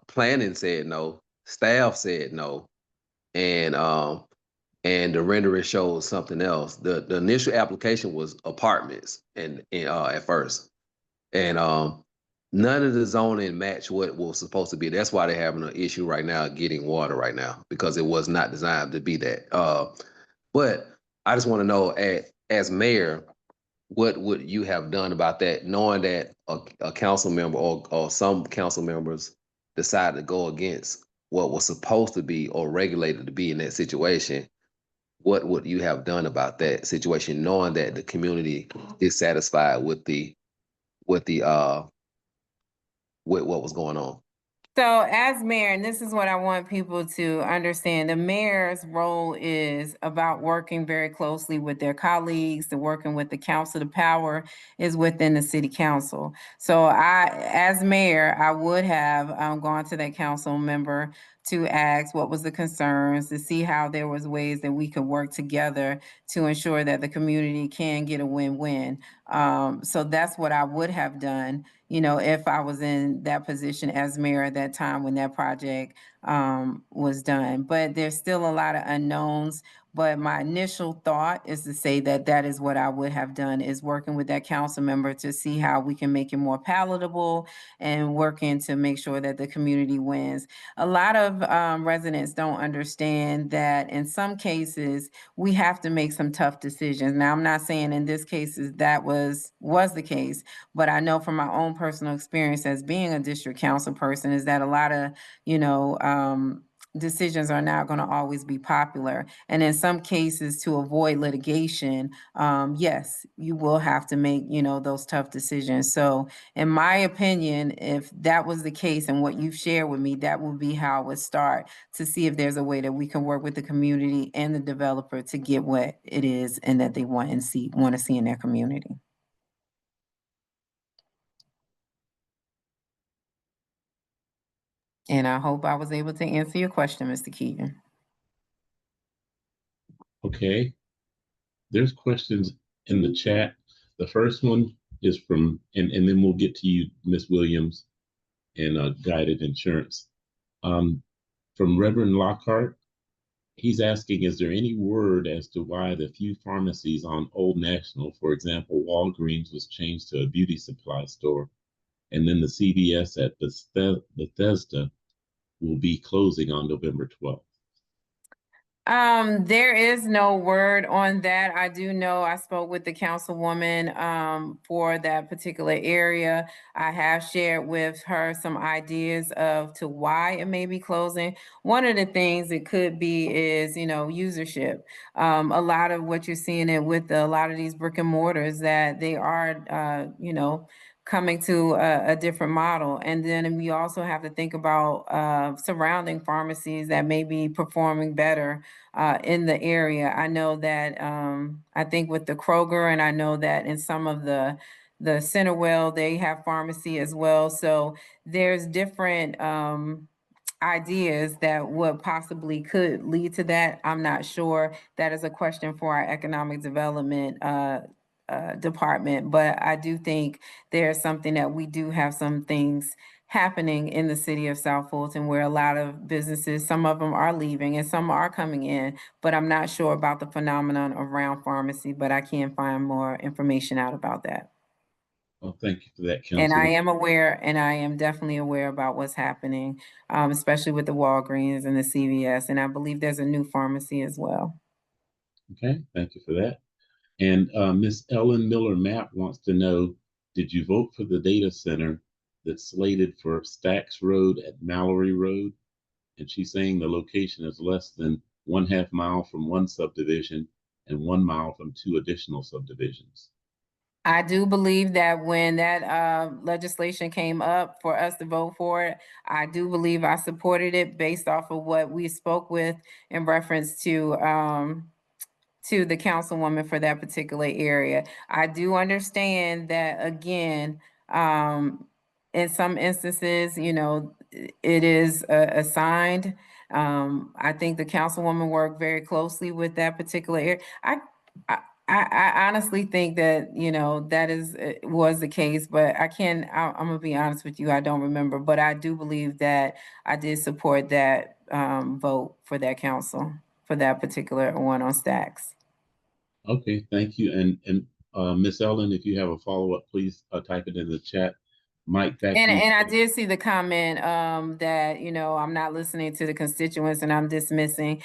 Planning said no. Staff said no, and the rendering shows something else. The initial application was apartments, and at first, and none of the zoning matched what was supposed to be. That's why they're having an issue right now getting water right now, because it was not designed to be that. But I just want to know, as mayor, what would you have done about that, knowing that a council member or some council members decided to go against what was supposed to be or regulated to be in that situation? What would you have done about that situation, knowing that the community is satisfied with with what was going on? so as mayor, and this is what I want people to understand, the mayor's role is about working very closely with their colleagues, to working with the council. The power is within the city council. So as mayor, I would have gone to that council member to ask what was the concerns, to see how there was ways that we could work together to ensure that the community can get a win-win. So that's what I would have done, if I was in that position as mayor at that time when that project was done. But there's still a lot of unknowns. But my initial thought is to say that that is what I would have done, is working with that council member to see how we can make it more palatable and working to make sure that the community wins. A lot of residents don't understand that in some cases we have to make some tough decisions. Now, I'm not saying in this case that was the case, but I know from my own personal experience as being a district council person is that a lot of, decisions are not going to always be popular. And in some cases, to avoid litigation, yes, you will have to make, those tough decisions. So in my opinion, if that was the case and what you've shared with me, that would be how I would start to see if there's a way that we can work with the community and the developer to get what it is and that they want to see in their community. And I hope I was able to answer your question, Mr. Keegan. Okay. There's questions in the chat. The first one is from, and then we'll get to you, Ms. Williams, and Guided Insurance. From Reverend Lockhart, he's asking, is there any word as to why the few pharmacies on Old National, for example, Walgreens, was changed to a beauty supply store, and then the CVS at Bethesda will be closing on November 12th? There is no word on that. I do know I spoke with the councilwoman for that particular area. I have shared with her some ideas of to why it may be closing. One of the things it could be is, usership. A lot of what you're seeing it with a lot of these brick and mortars that they are, coming to a different model. And then we also have to think about surrounding pharmacies that may be performing better in the area. I know that I think with the Kroger, and I know that in some of the Centerwell, they have pharmacy as well. So there's different ideas that would possibly could lead to that. I'm not sure. That is a question for our economic development department, but I do think there's something that we do have some things happening in the city of South Fulton where a lot of businesses, some of them are leaving and some are coming in, but I'm not sure about the phenomenon around pharmacy, but I can find more information out about that. Well, thank you for that, And I Councilwoman. am aware, and I am definitely aware about what's happening, especially with the Walgreens and the CVS, and I believe there's a new pharmacy as well. Okay, thank you for that. And Miss Ellen Miller Mapp wants to know, did you vote for the data center that's slated for Stacks Road at Mallory Road? And she's saying the location is less than 1/2 mile from one subdivision and 1 mile from 2 additional subdivisions. I do believe that when that legislation came up for us to vote for it, I do believe I supported it based off of what we spoke with in reference to the councilwoman for that particular area. I do understand that, again, in some instances, you know, it is assigned. I think the councilwoman worked very closely with that particular area. I honestly think that, you know, that was the case, but I'm gonna be honest with you, I don't remember, but I do believe that I did support that vote for that council, for that particular one on Stacks. Okay, thank you. And Miss Ellen, if you have a follow-up, please type it in the chat. Mike, back to you. And I did see the comment that, you know, I'm not listening to the constituents and I'm dismissing.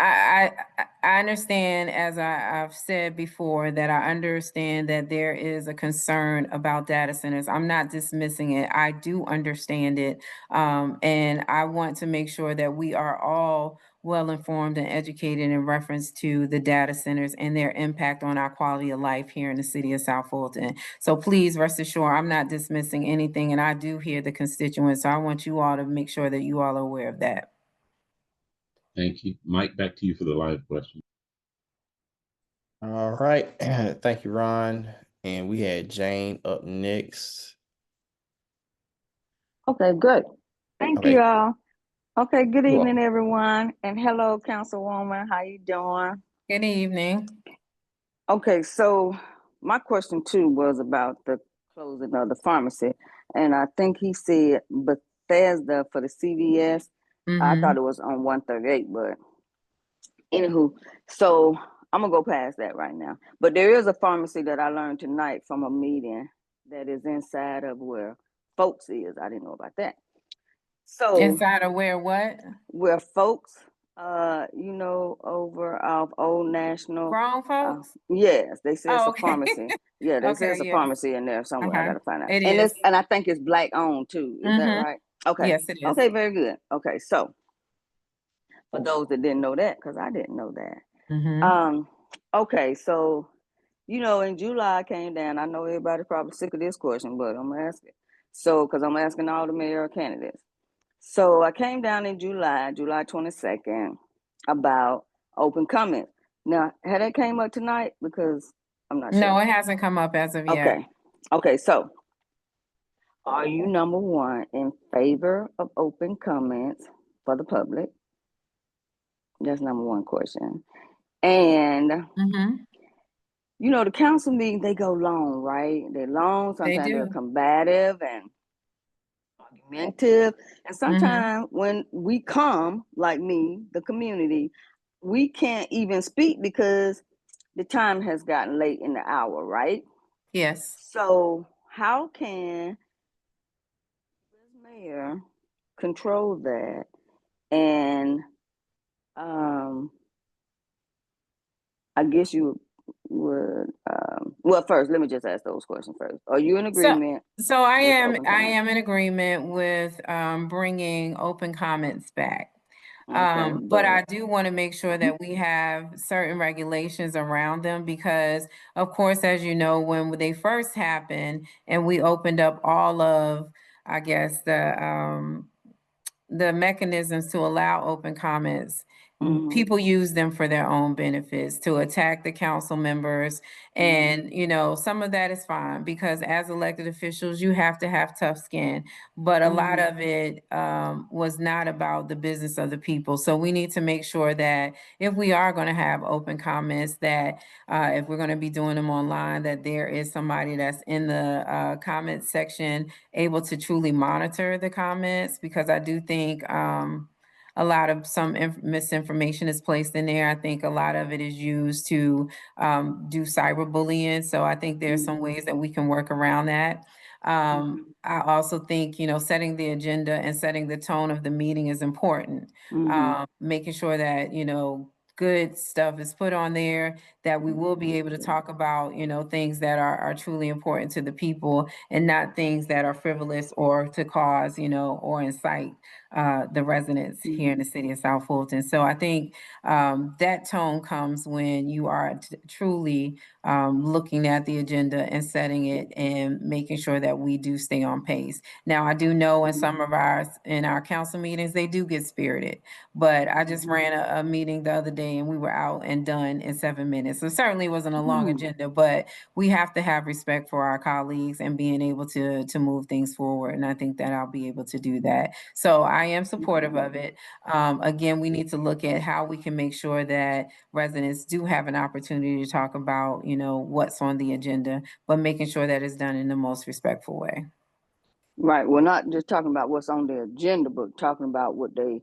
I understand, as I've said before, that I understand that there is a concern about data centers. I'm not dismissing it. I do understand it. And I want to make sure that we are all well-informed and educated in reference to the data centers and their impact on our quality of life here in the city of South Fulton. So please rest assured, I'm not dismissing anything, and I do hear the constituents. So I want you all to make sure that you all are aware of that. Thank you. Mike, back to you for the live question. All right, thank you, Ron. And we had Jane up next. Okay, good. Thank Okay. you all. Okay, good You're evening, everyone. And hello, Councilwoman. How you doing? Good evening. Okay, so my question too was about the closing of the pharmacy. And I think he said Bethesda for the CVS. I thought it was on 138, but anywho, so I'm gonna go past that right now. But there is a pharmacy that I learned tonight from a meeting that is inside of where Folks is. I didn't know about that. So Inside of what? where Folks, you know, over off Old National. Grown folks? Yes, they say it's Oh, a okay. pharmacy. Yeah, they say Okay, it's a yes. pharmacy in there somewhere. I gotta find out. It And is. and I think it's Black owned too. Is that right? Okay. Yes, it is. Okay, very good. Okay, so for those that didn't know that, because I didn't know that. Okay, so you know, in July I came down. I know everybody's probably sick of this question, but I'm asking. So, because I'm asking all the mayor candidates. So I came down in July 22nd, about open comments. Now, had that came up tonight? Because I'm not sure. No, it hasn't come up as of yet. Okay. Okay, so are you number one in favor of open comments for the public? That's number one question. And you know, the council meeting, they go long, right? They're long, sometimes they're combative and argumentative. And sometimes when we come, like me, the community, we can't even speak because the time has gotten late in the hour, right? Yes. So how can the mayor control that? And I guess you would, well, first, let me just ask those questions first. Are you in agreement? So I am in agreement with bringing open comments back. Okay, But I do want to make sure that we have certain regulations around them because, of course, as you know, when they first happened and we opened up all of, I guess, the mechanisms to allow open comments, people use them for their own benefits to attack the council members. And, you know, some of that is fine because as elected officials, you have to have tough skin. But a lot of it was not about the business of the people. So we need to make sure that if we are going to have open comments, that if we're going to be doing them online, that there is somebody that's in the comment section able to truly monitor the comments, because I do think a lot of misinformation is placed in there. I think a lot of it is used to do cyberbullying. So I think there's some ways that we can work around that. I also think, you know, setting the agenda and setting the tone of the meeting is important. Making sure that, you know, good stuff is put on there, that we will be able to talk about, things that are truly important to the people and not things that are frivolous or to cause, or incite the residents here in the city of South Fulton. So I think that tone comes when you are truly looking at the agenda and setting it and making sure that we do stay on pace. Now, I do know in some of our council meetings, they do get spirited, but I just ran a meeting the other day and we were out and done in 7 minutes. So it certainly wasn't a long agenda, but we have to have respect for our colleagues and being able to move things forward. And I think that I'll be able to do that. So I am supportive of it. Again, we need to look at how we can make sure that residents do have an opportunity to talk about, what's on the agenda, but making sure that it's done in the most respectful way. Right. We're not just talking about what's on the agenda, but talking about what they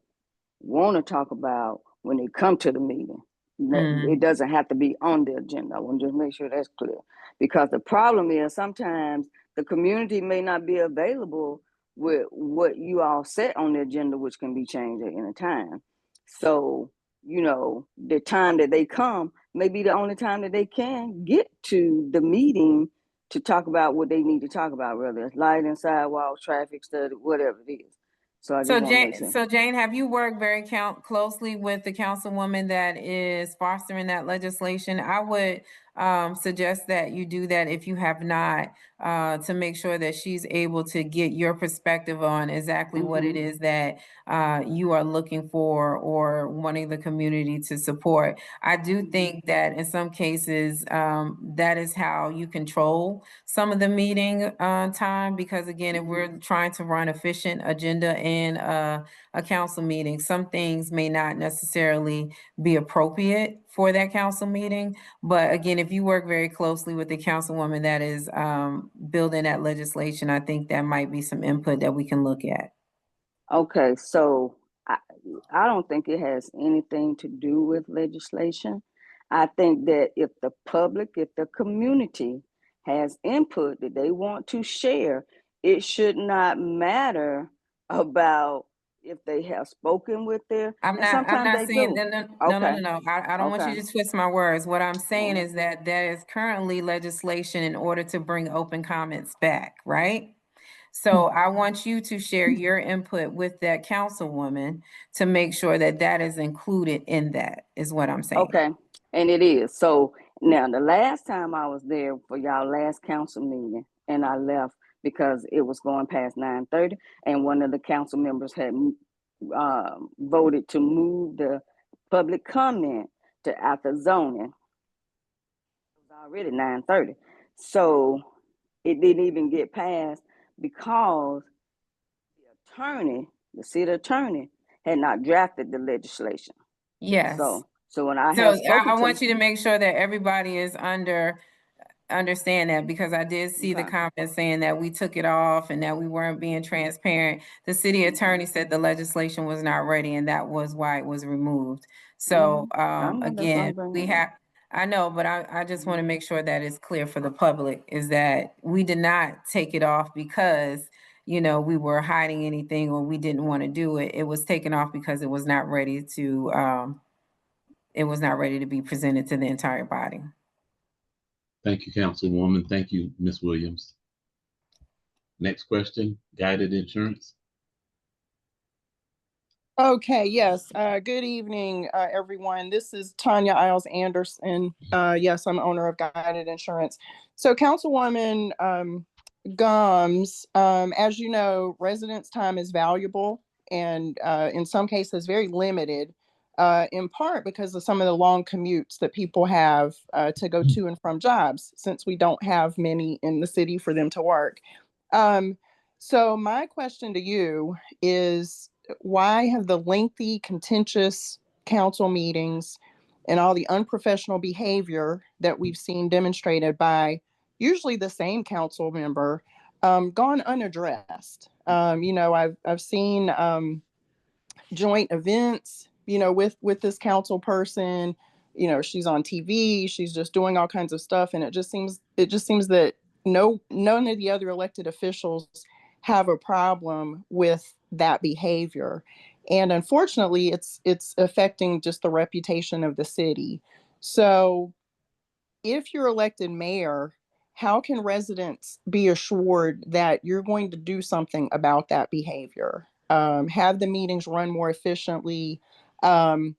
want to talk about when they come to the meeting. It doesn't have to be on the agenda. I want to just make sure that's clear. Because the problem is sometimes the community may not be available with what you all set on the agenda, which can be changed at any time. So, the time that they come may be the only time that they can get to the meeting to talk about what they need to talk about, whether it's lighting, sidewalks, traffic study, whatever it is. So I just want to make sure. So Jane, have you worked very closely with the councilwoman that is fostering that legislation? I would suggest that you do that if you have not, to make sure that she's able to get your perspective on exactly what it is that you are looking for or wanting the community to support. I do think that in some cases, that is how you control some of the meeting time, because again, if we're trying to run efficient agenda in a council meeting, some things may not necessarily be appropriate for that council meeting. But again, if you work very closely with the councilwoman that is building that legislation, I think that might be some input that we can look at. Okay, so I don't think it has anything to do with legislation. I think that if the community has input that they want to share, it should not matter about if they have spoken with their. I'm not saying do. no. Okay. I don't want you Okay. to twist my words. What I'm saying is that there is currently legislation in order to bring open comments back, right? So I want you to share your input with that councilwoman to make sure that that is included in that, is what I'm saying. Okay, and it is. So now the last time I was there for y'all last council meeting and I left because it was going past 9:30 and one of the council members had voted to move the public comment to after zoning. It was already 9:30. So it didn't even get passed because the city attorney had not drafted the legislation. Yes. So when I want you to make sure that everybody is understand that, because I did see the comments saying that we took it off and that we weren't being transparent. The city attorney said the legislation was not ready and that was why it was removed. So again, I know, but I just want to make sure that it's clear for the public is that we did not take it off because we were hiding anything or we didn't want to do it. It was taken off because it was not ready to be presented to the entire body. Thank you, Councilwoman. Thank you, Ms. Williams. Next question, guided insurance. Okay, yes. Good evening, everyone. This is Tanya Isles Anderson. Yes, I'm owner of Guided Insurance. So Councilwoman Gumbs, as you know, residence time is valuable and in some cases very limited, in part because of some of the long commutes that people have to go to and from jobs, since we don't have many in the city for them to work. So my question to you is, why have the lengthy, contentious council meetings and all the unprofessional behavior that we've seen demonstrated by usually the same council member gone unaddressed? I've seen joint events, with this council person. She's on TV, she's just doing all kinds of stuff, and it just seems that none of the other elected officials have a problem with that behavior. And unfortunately, it's affecting just the reputation of the city. So if you're elected mayor, how can residents be assured that you're going to do something about that behavior? Have the meetings run more efficiently, and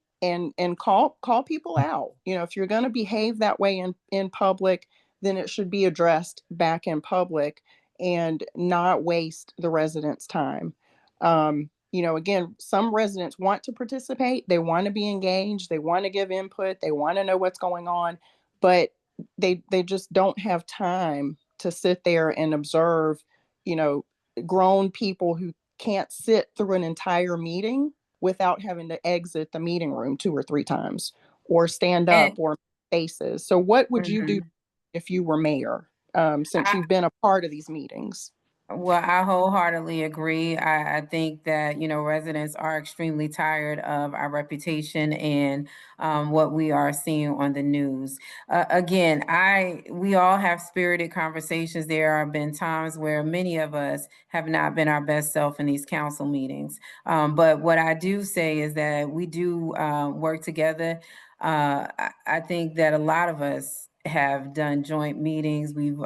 call people out. You know, if you're going to behave that way in public, then it should be addressed back in public and not waste the residents' time. You know, again, some residents want to participate, they want to be engaged, they want to give input, they want to know what's going on, but they just don't have time to sit there and observe, you know, grown people who can't sit through an entire meeting without having to exit the meeting room 2 or 3 times or stand up And or faces. So what would you do mhm. if you were mayor, since I, you've been a part of these meetings? Well, I wholeheartedly agree. I think that, residents are extremely tired of our reputation and what we are seeing on the news. Again, we all have spirited conversations. There have been times where many of us have not been our best self in these council meetings. But what I do say is that we do work together. I think that a lot of us have done joint meetings. We've,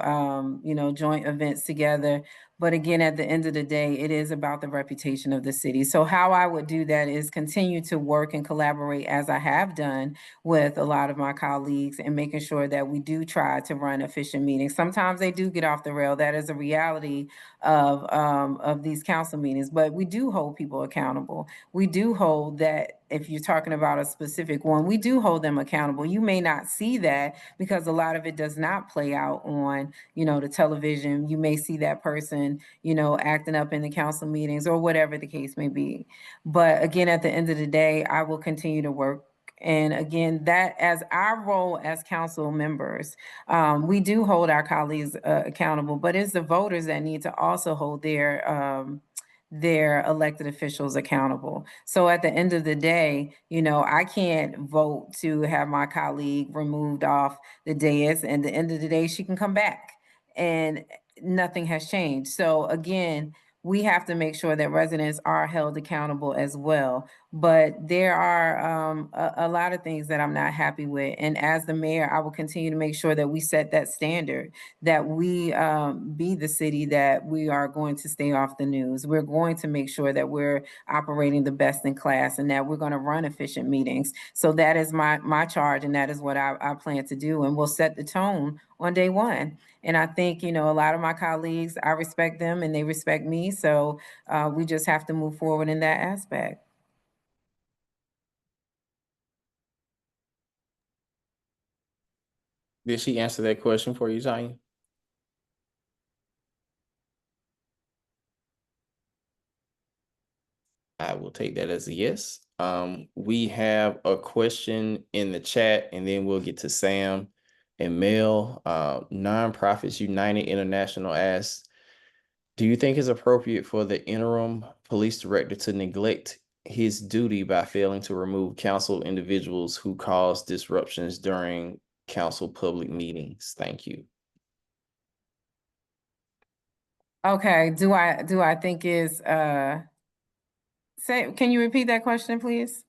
joint events together. But again, at the end of the day, it is about the reputation of the city. So how I would do that is continue to work and collaborate as I have done with a lot of my colleagues and making sure that we do try to run efficient meetings. Sometimes they do get off the rail. That is a reality of these council meetings, but we do hold people accountable. We do hold that if you're talking about a specific one, we do hold them accountable. You may not see that because a lot of it does not play out on, the television. You may see that person, acting up in the council meetings or whatever the case may be. But again, at the end of the day, I will continue to work. And again, that as our role as council members, we do hold our colleagues accountable, but it's the voters that need to also hold their elected officials accountable. So at the end of the day, I can't vote to have my colleague removed off the dais, and at the end of the day, she can come back and nothing has changed. So again, we have to make sure that residents are held accountable as well. But there are a lot of things that I'm not happy with. And as the mayor, I will continue to make sure that we set that standard, that we be the city that we are going to stay off the news. We're going to make sure that we're operating the best in class and that we're going to run efficient meetings. So that is my charge, and that is what I plan to do. And we'll set the tone on day one. And I think, a lot of my colleagues, I respect them and they respect me. So we just have to move forward in that aspect. Did she answer that question for you, Tanya? I will take that as a yes. We have a question in the chat, and then we'll get to Sam and Mel. Nonprofits United International asks, do you think it's appropriate for the interim police director to neglect his duty by failing to remove council individuals who cause disruptions during council public meetings? Thank you. Okay, do I think is can you repeat that question, please?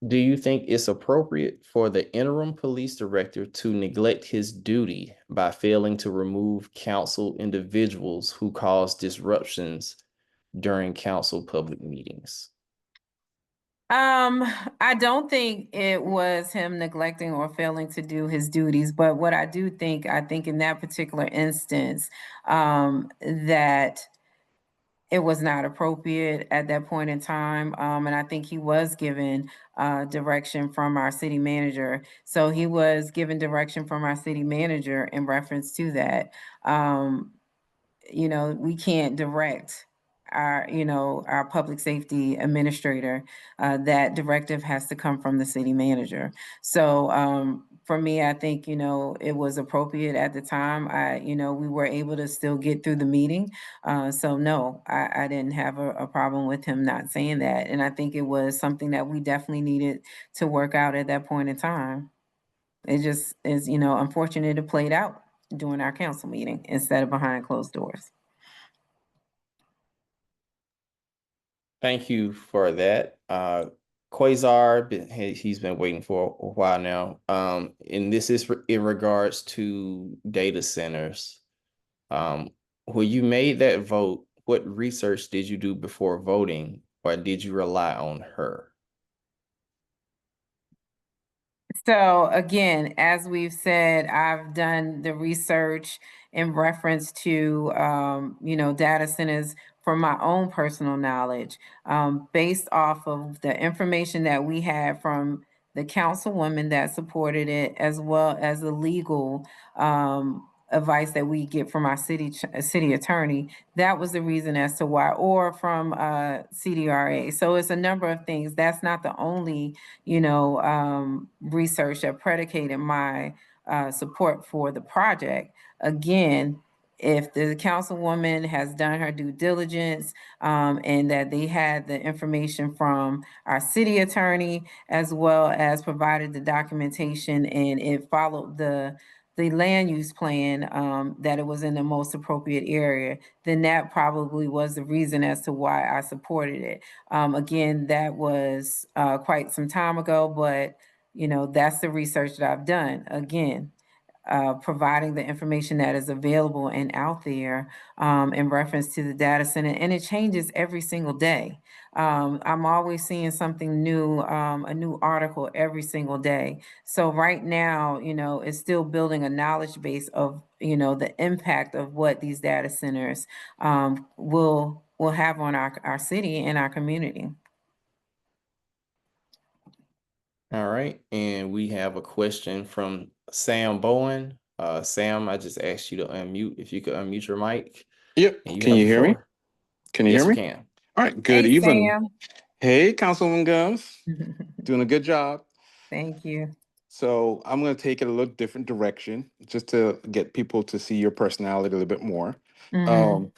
Do you think it's appropriate for the interim police director to neglect his duty by failing to remove council individuals who cause disruptions during council public meetings? I don't think it was him neglecting or failing to do his duties, but what I think in that particular instance, that it was not appropriate at that point in time. And I think he was given direction from our city manager. So he was given direction from our city manager in reference to that. We can't direct our public safety administrator. That directive has to come from the city manager. So for me, I think, it was appropriate at the time. We were able to still get through the meeting. So no, I didn't have a problem with him not saying that. And I think it was something that we definitely needed to work out at that point in time. It just is, unfortunate it played out during our council meeting instead of behind closed doors. Thank you for that. Quasar, he's been waiting for a while now. And this is in regards to data centers. When you made that vote, what research did you do before voting, or did you rely on her? So again, as we've said, I've done the research in reference to, data centers for my own personal knowledge, based off of the information that we had from the councilwoman that supported it, as well as the legal, advice that we get from our city attorney. That was the reason as to why, or from, CDRA. So it's a number of things. That's not the only research that predicated my support for the project. Again, if the councilwoman has done her due diligence, and that they had the information from our city attorney, as well as provided the documentation, and it followed the land use plan, that it was in the most appropriate area, then that probably was the reason as to why I supported it. Again, that was quite some time ago, but that's the research that I've done. Again, providing the information that is available and out there, in reference to the data center, and it changes every single day. I'm always seeing something new, a new article every single day. So right now, it's still building a knowledge base of, the impact of what these data centers, will have on our city and our community. All right, and we have a question from Sam Bowen. Sam, I just asked you to unmute. If you could unmute your mic. Yep. And Can have you the hear me? floor. Can you Yes, hear we me? can. All right. Good Hey, evening. Sam. Hey, Councilwoman Gumbs. Doing a good job. Thank you. So I'm going to take it a little different direction just to get people to see your personality a little bit more. Mhm.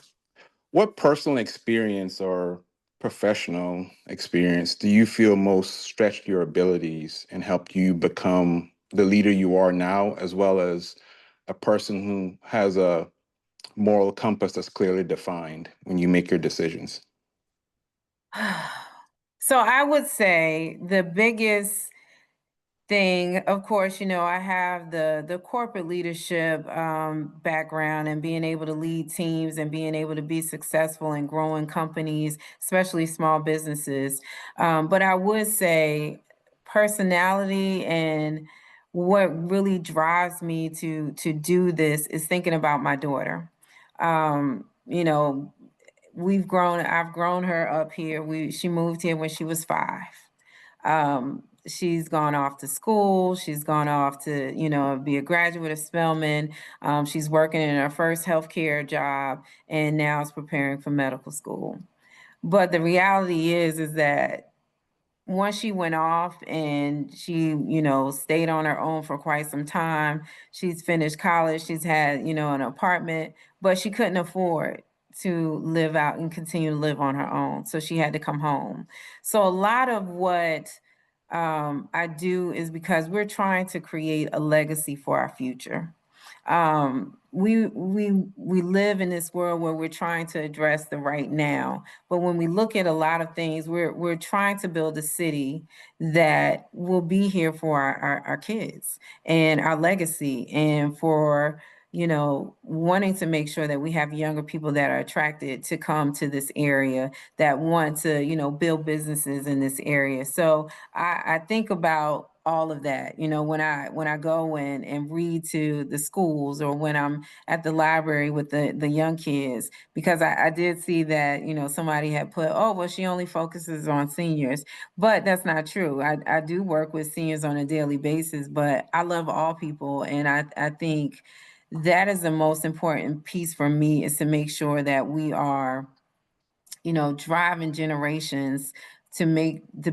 What personal experience or professional experience do you feel most stretched your abilities and helped you become the leader you are now, as well as a person who has a moral compass that's clearly defined when you make your decisions? So I would say the biggest thing, of course, I have the corporate leadership, background, and being able to lead teams and being able to be successful in growing companies, especially small businesses. But I would say personality, and what really drives me to do this is thinking about my daughter. Um, you know, I've grown her up here. She moved here when she was 5. She's gone off to school. She's gone off to, be a graduate of Spelman. She's working in her first healthcare job, and now is preparing for medical school. But the reality is that once she went off and she, stayed on her own for quite some time, she's finished college, she's had, an apartment, but she couldn't afford to live out and continue to live on her own. So she had to come home. So a lot of what, I do is because we're trying to create a legacy for our future. We live in this world where we're trying to address the right now, but when we look at a lot of things, we're trying to build a city that will be here for our kids and our legacy, and for wanting to make sure that we have younger people that are attracted to come to this area, that want to build businesses in this area. So I think about all of that, when I go in and read to the schools, or when I'm at the library with the young kids, because I did see that, somebody had put, oh, well, she only focuses on seniors, but that's not true. I do work with seniors on a daily basis, but I love all people. And I think that is the most important piece for me, is to make sure that we are driving generations to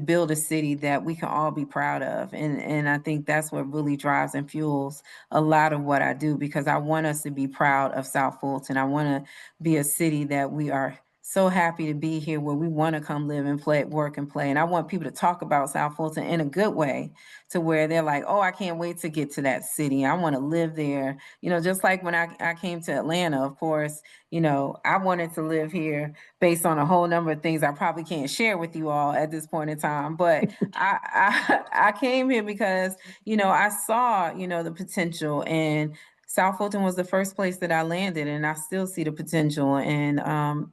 build a city that we can all be proud of. And I think that's what really drives and fuels a lot of what I do, because I want us to be proud of South Fulton. I want to be a city that we are so happy to be here where we want to come live and play, work and play. And I want people to talk about South Fulton in a good way, to where they're like, oh, I can't wait to get to that city. I want to live there. You know, just like when I came to Atlanta, of course, you know, I wanted to live here based on a whole number of things I probably can't share with you all at this point in time. But I came here because, you know, I saw, you know, the potential, and South Fulton was the first place that I landed, and I still see the potential. And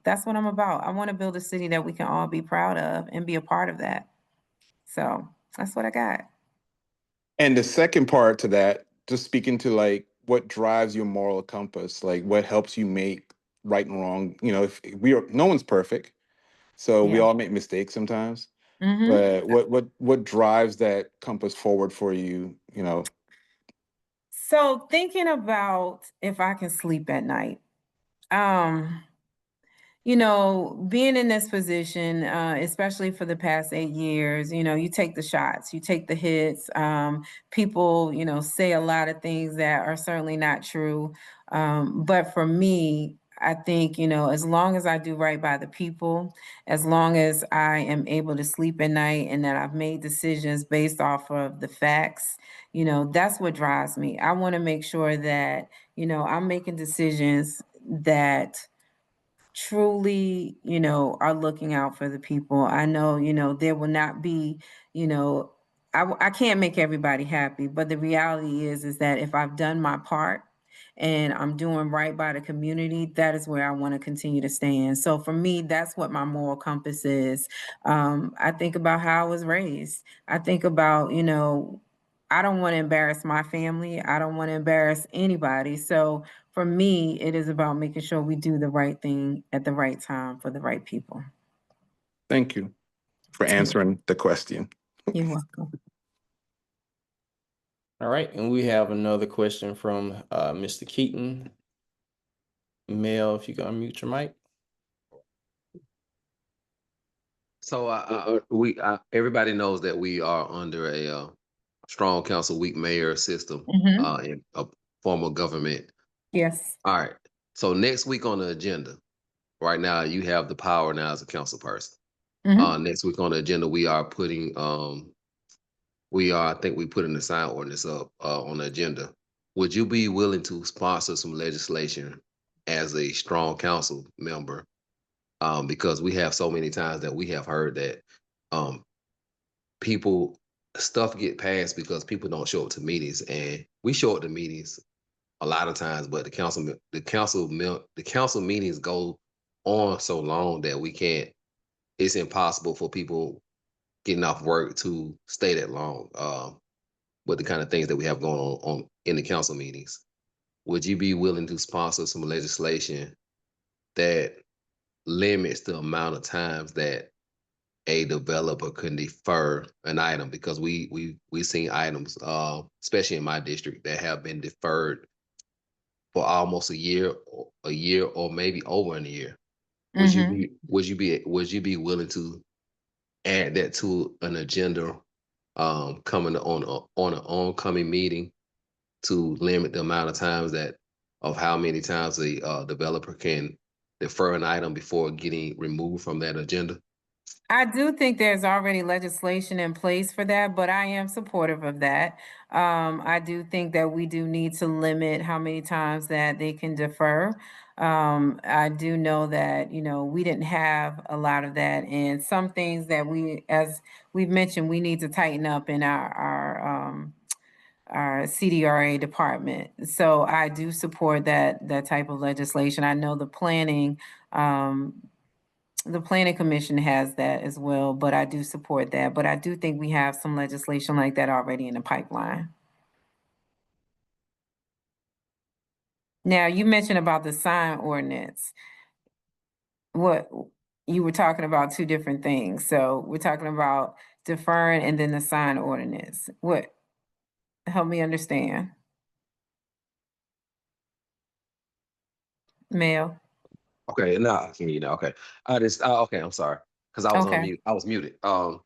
that's what I'm about. I want to build a city that we can all be proud of and be a part of that. So that's what I got. And the second part to that, just speaking to like what drives your moral compass, like what helps you make right and wrong. You know, if no one's perfect, so we Yeah. all make mistakes sometimes. Mm-hmm. But what drives that compass forward for you? You know. So thinking about if I can sleep at night, you know, being in this position, especially for the past 8 years, you know, you take the shots, you take the hits. People, you know, say a lot of things that are certainly not true. But for me, I think, you know, as long as I do right by the people, as long as I am able to sleep at night and that I've made decisions based off of the facts, you know, that's what drives me. I want to make sure that, you know, I'm making decisions that truly, you know, are looking out for the people. I know, you know, there will not be, you know, I can't make everybody happy, but the reality is that if I've done my part and I'm doing right by the community, that is where I want to continue to stand. So for me, that's what my moral compass is. I think about how I was raised. I think about, you know, I don't want to embarrass my family. I don't want to embarrass anybody. So for me, it is about making sure we do the right thing at the right time for the right people. Thank you for answering the question. You're welcome. All right, and we have another question from Mr. Keaton. Mel, if you can unmute your mic. So everybody knows that we are under a strong council weak mayor system in a form of government. Yes. All right. So next week on the agenda, right now you have the power now as a council person. Next week on the agenda, we are putting I think we putting the sign ordinance up on the agenda. Would you be willing to sponsor some legislation as a strong council member? Because we have so many times that we have heard that stuff get passed because people don't show up to meetings, and we show up to meetings a lot of times, but the council meetings go on so long that we can't. It's impossible for people getting off work to stay that long. With the kind of things that we have going on in the council meetings, would you be willing to sponsor some legislation that limits the amount of times that a developer can defer an item? Because we've seen items, especially in my district, that have been deferred for almost a year, or maybe over a year. Would you be willing to add that to an agenda coming on an oncoming meeting to limit the amount of times of how many times a developer can defer an item before getting removed from that agenda? I do think there's already legislation in place for that, but I am supportive of that. I do think that we do need to limit how many times that they can defer. I do know that, you know, we didn't have a lot of that, and some things that as we've mentioned, we need to tighten up in our CDRA department. So I do support that type of legislation. I know the planning commission has that as well, but I do support that. But I do think we have some legislation like that already in the pipeline. Now, you mentioned about the sign ordinance. What you were talking about two different things. So we're talking about deferring and then the sign ordinance. What? Help me understand. Mel. Okay, now I can hear you now. Okay, okay. I'm sorry, because I was on Okay. mute. I was muted. I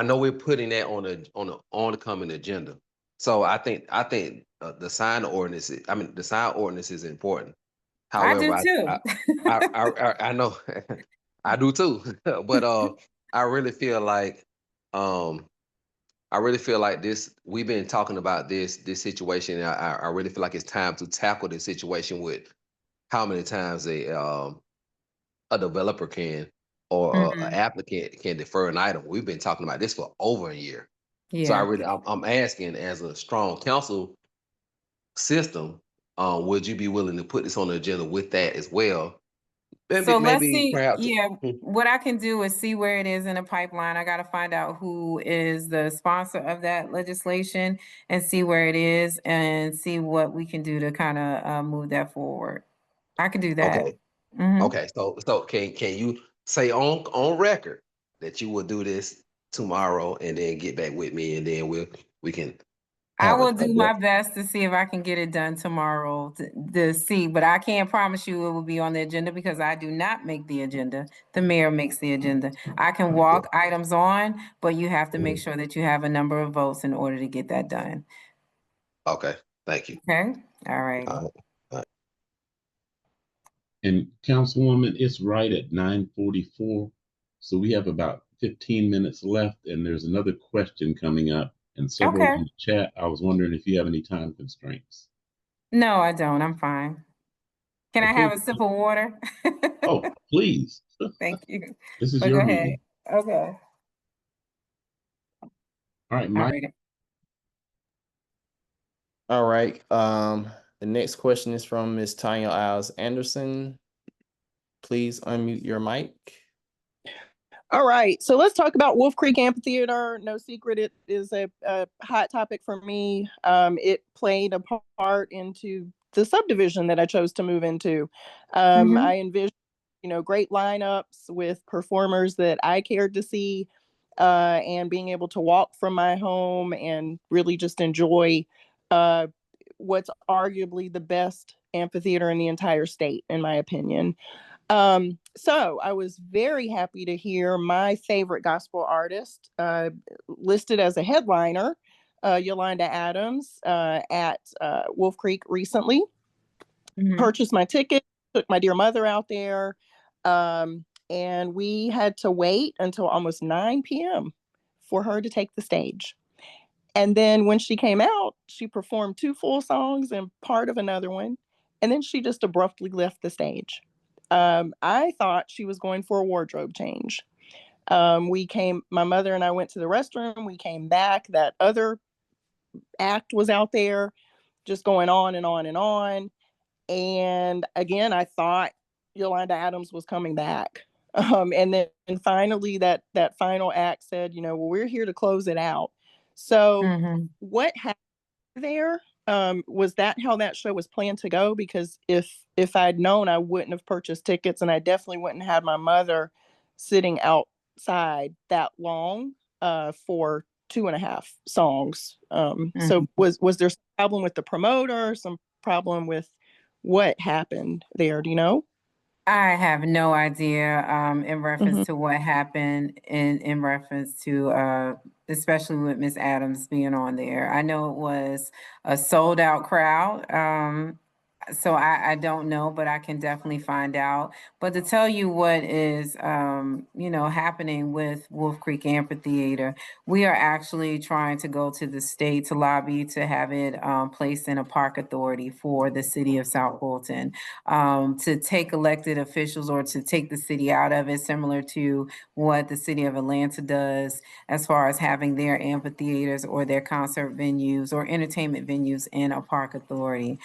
know we're putting that on the oncoming agenda. So I think the sign ordinance. The sign ordinance is important. I do However, too. I know I do too. But I really feel like this. We've been talking about this situation. And I really feel like it's time to tackle this situation with how many times a developer can or an applicant can defer an item. We've been talking about this for over a year. So Yeah. I'm asking, as a strong council system, would you be willing to put this on the agenda with that as well? So let's Maybe see, perhaps. yeah, what I can do is see where it is in the pipeline. I gotta find out who is the sponsor of that legislation and see where it is and see what we can do to kind of move that forward. I can do that. Okay. Mhm. Okay. So can you say on record that you will do this tomorrow and then get back with me, and then we can I have will do my best to see if I can get it done tomorrow to see, but I can't promise you it will be on the agenda because I do not make the agenda. The mayor makes the agenda. I can walk items on, but you have to make sure that you have a number of votes in order to get that done. Okay. Thank you. Okay, all right. And Councilwoman, it's right at 9:44. So we have about 15 minutes left, and there's another question coming up and several Okay. in the chat. I was wondering if you have any time constraints. No, I don't. I'm fine. Can I have Okay. a sip of water? Oh, please. Thank you. This is But your go meeting. ahead. Okay. All right, All Mike. right. All right. The next question is from Ms. Tanya Isles Anderson. Please unmute your mic. All right, so let's talk about Wolf Creek Amphitheater. No secret, it is a hot topic for me. It played a part into the subdivision that I chose to move into. I envisioned, great lineups with performers that I cared to see, and being able to walk from my home and really just enjoy what's arguably the best amphitheater in the entire state, in my opinion. So I was very happy to hear my favorite gospel artist listed as a headliner, Yolanda Adams, at Wolf Creek recently. Purchased my ticket, took my dear mother out there, and we had to wait until almost 9 p.m. for her to take the stage. And then when she came out, she performed 2 full songs and part of another one, and then she just abruptly left the stage. I thought she was going for a wardrobe change. My mother and I went to the restroom. We came back. That other act was out there just going on and on and on. And again, I thought Yolanda Adams was coming back. And then finally that final act said, well, we're here to close it out. So what happened there? Was that how that show was planned to go? Because if I'd known, I wouldn't have purchased tickets, and I definitely wouldn't have my mother sitting outside that long for 2.5 songs. So was there some problem with the promoter, some problem with what happened there? Do you know? I have no idea in reference to what happened in reference to especially with Miss Adams being on there. I know it was a sold out crowd. So I don't know, but I can definitely find out. But to tell you what is happening with Wolf Creek Amphitheater, we are actually trying to go to the state to lobby to have it placed in a park authority for the city of South Fulton, to take elected officials or to take the city out of it, similar to what the city of Atlanta does as far as having their amphitheaters or their concert venues or entertainment venues in a park authority.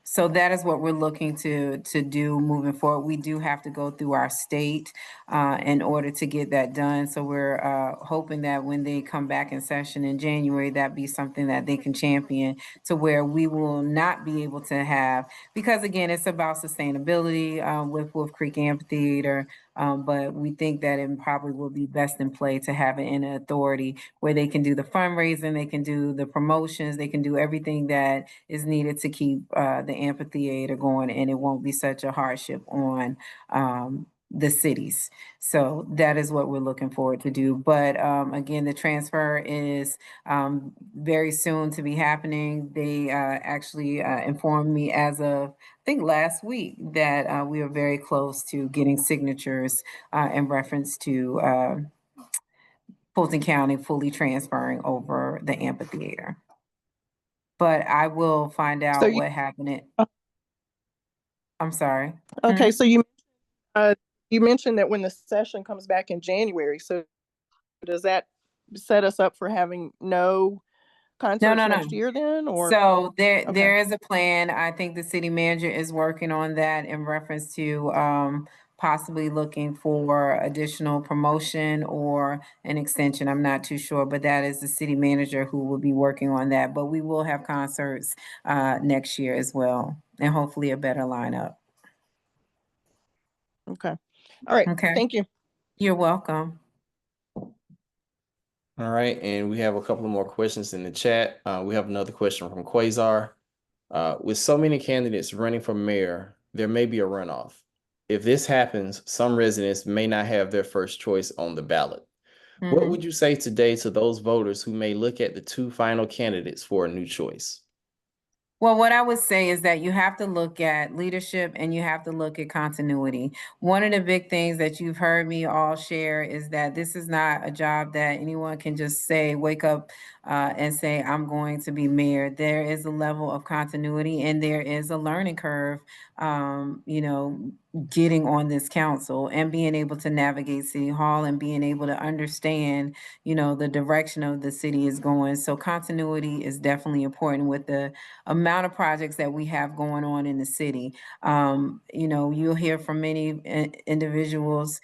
So that is what we're looking to do moving forward. We do have to go through our state in order to get that done. So we're hoping that when they come back in session in January, that be something that they can champion to where we will not be able to have, because again, it's about sustainability with Wolf Creek Amphitheater. But we think that it probably will be best in play to have it in an authority where they can do the fundraising, they can do the promotions, they can do everything that is needed to keep the amphitheater going, and it won't be such a hardship on the cities. So that is what we're looking forward to do. But again, the transfer is very soon to be happening. They actually informed me as of, I think, last week that we are very close to getting signatures in reference to Fulton County fully transferring over the amphitheater. But I will find So out you, what happened. I'm sorry. okay, so you mentioned that when the session comes back in January, so does that set us up for having no concerts No. next year then, or? So Okay. there is a plan. I think the city manager is working on that in reference to possibly looking for additional promotion or an extension. I'm not too sure, but that is the city manager who will be working on that. But we will have concerts next year as well, and hopefully a better lineup. Okay. All right. Okay. Thank you. You're welcome. All right, and we have a couple of more questions in the chat. We have another question from Quasar. With so many candidates running for mayor, there may be a runoff. If this happens, some residents may not have their first choice on the ballot. What would you say today to those voters who may look at the two final candidates for a new choice? Well, what I would say is that you have to look at leadership and you have to look at continuity. One of the big things that you've heard me all share is that this is not a job that anyone can just say, wake up and say, I'm going to be mayor. There is a level of continuity and there is a learning curve, getting on this council and being able to navigate City Hall and being able to understand, the direction of the city is going. So continuity is definitely important with the amount of projects that we have going on in the city. You'll hear from many individuals.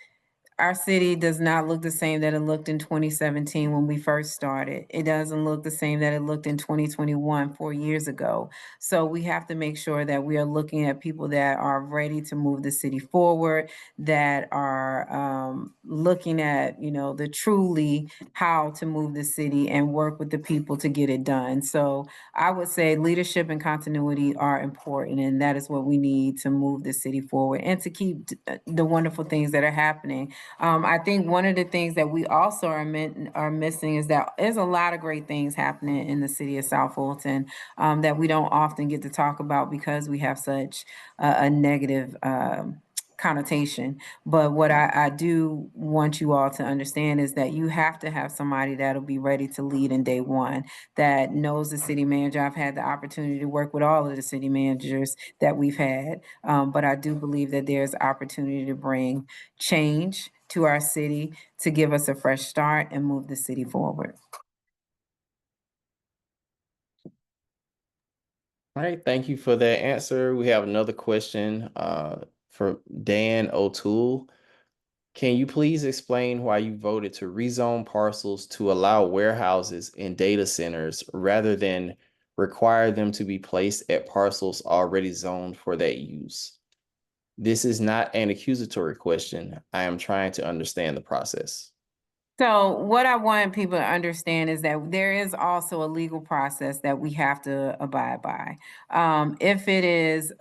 Our city does not look the same that it looked in 2017 when we first started. It doesn't look the same that it looked in 2021, 4 years ago. So we have to make sure that we are looking at people that are ready to move the city forward, that are looking at, the truly how to move the city and work with the people to get it done. So I would say leadership and continuity are important, and that is what we need to move the city forward and to keep the wonderful things that are happening. I think one of the things that we also are missing is that there's a lot of great things happening in the city of South Fulton that we don't often get to talk about because we have such a negative connotation. But what I do want you all to understand is that you have to have somebody that'll be ready to lead in day one, that knows the city manager. I've had the opportunity to work with all of the city managers that we've had, but I do believe that there's opportunity to bring change to our city, to give us a fresh start and move the city forward. All right, thank you for that answer. We have another question for Dan O'Toole. Can you please explain why you voted to rezone parcels to allow warehouses and data centers rather than require them to be placed at parcels already zoned for that use? This is not an accusatory question. I am trying to understand the process. So what I want people to understand is that there is also a legal process that we have to abide by. If it is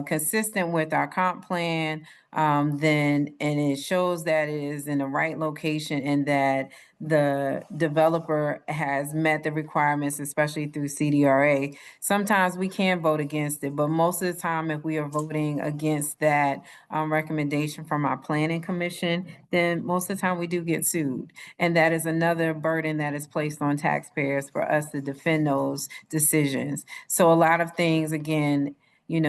consistent with our comp plan, then, and it shows that it is in the right location and that the developer has met the requirements, especially through CDRA, sometimes we can vote against it. But most of the time, if we are voting against that recommendation from our planning commission, then most of the time we do get sued. And that is another burden that is placed on taxpayers for us to defend those decisions. So a lot of things, again, you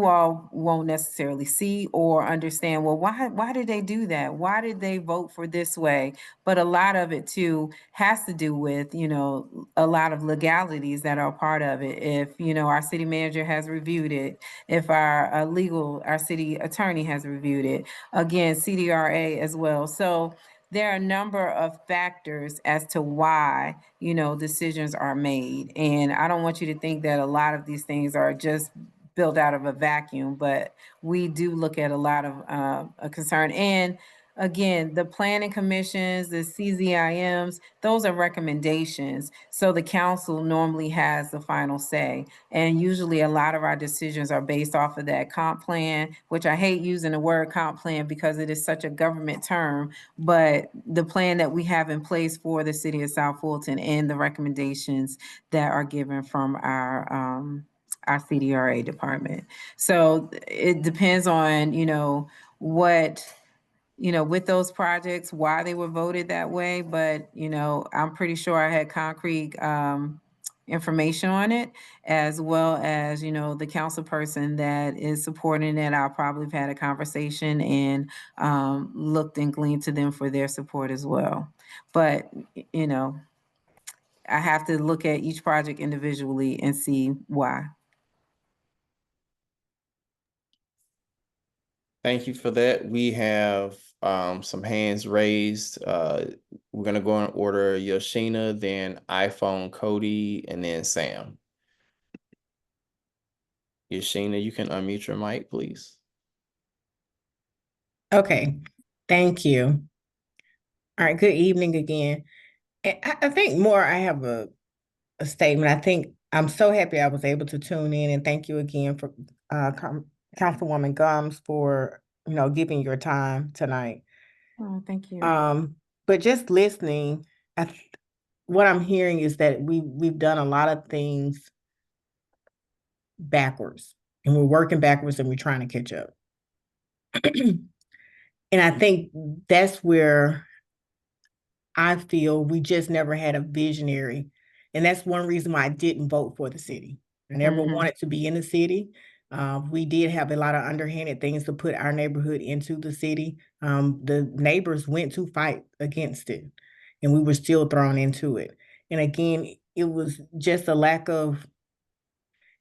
all won't necessarily see or understand, well, why did they do that? Why did they vote for this way? But a lot of it too has to do with, a lot of legalities that are part of it. If, our city manager has reviewed it, if our city attorney has reviewed it, again, CDRA as well. So there are a number of factors as to why, decisions are made. And I don't want you to think that a lot of these things are just built out of a vacuum, but we do look at a lot of a concern. And again, the planning commissions, the CZIMs, those are recommendations. So the council normally has the final say. And usually a lot of our decisions are based off of that comp plan, which I hate using the word comp plan because it is such a government term, but the plan that we have in place for the city of South Fulton and the recommendations that are given from our CDRA department. So it depends on, what, with those projects, why they were voted that way. But, I'm pretty sure I had concrete information on it, as well as, the council person that is supporting it. I'll probably have had a conversation and looked and gleaned to them for their support as well. But, I have to look at each project individually and see why. Thank you for that. We have some hands raised. We're gonna go in order: Yoshina, then iPhone, Cody, and then Sam. Yoshina, you can unmute your mic, please. Okay, thank you. All right, good evening again. And I think more, I have a statement. I think I'm so happy I was able to tune in, and thank you again for Councilwoman Gumbs for giving your time tonight. Oh, thank you. But just listening, what I'm hearing is that we've done a lot of things backwards, and we're working backwards, and we're trying to catch up. And I think that's where I feel we just never had a visionary. And that's one reason why I didn't vote for the city. I never wanted to be in the city. We did have a lot of underhanded things to put our neighborhood into the city. The neighbors went to fight against it, and we were still thrown into it. And again, it was just a lack of,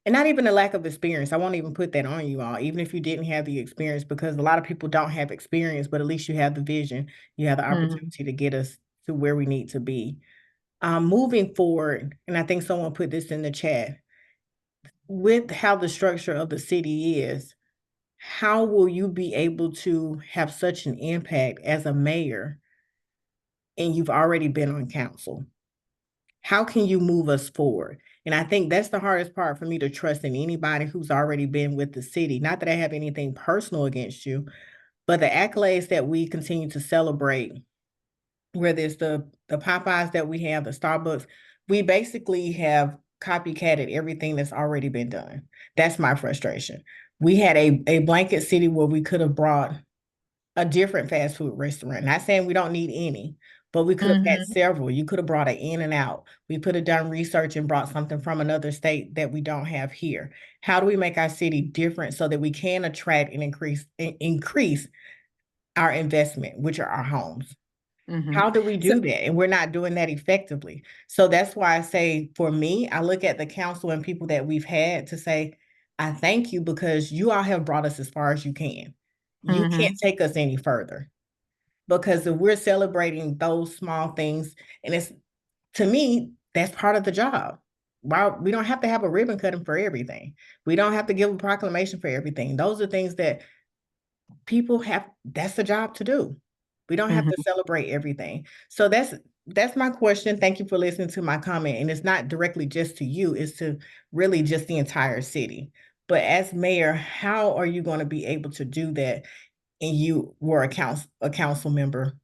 and not even a lack of experience. I won't even put that on you all, even if you didn't have the experience, because a lot of people don't have experience, but at least you have the vision. You have the opportunity to get us to where we need to be. Moving forward, and I think someone put this in the chat, with how the structure of the city is, how will you be able to have such an impact as a mayor and you've already been on council? How can you move us forward? And I think that's the hardest part for me, to trust in anybody who's already been with the city. Not that I have anything personal against you, but the accolades that we continue to celebrate, whether it's the Popeyes that we have, the Starbucks, we basically have copycatted everything that's already been done. That's my frustration. We had a blanket city where we could have brought a different fast food restaurant. Not saying we don't need any, but we could have had several. You could have brought an In-N-Out. We could have done research and brought something from another state that we don't have here. How do we make our city different so that we can attract and increase our investment, which are our homes? How do we do that? And we're not doing that effectively. So that's why I say, for me, I look at the council and people that we've had to say, I thank you, because you all have brought us as far as you can. You can't take us any further, because if we're celebrating those small things, and it's, to me, that's part of the job. While we don't have to have a ribbon cutting for everything, we don't have to give a proclamation for everything. Those are things that people have, that's the job to do. We don't have to celebrate everything. So that's my question. Thank you for listening to my comment. And it's not directly just to you, it's to really just the entire city. But as mayor, how are you going to be able to do that? And you were a council member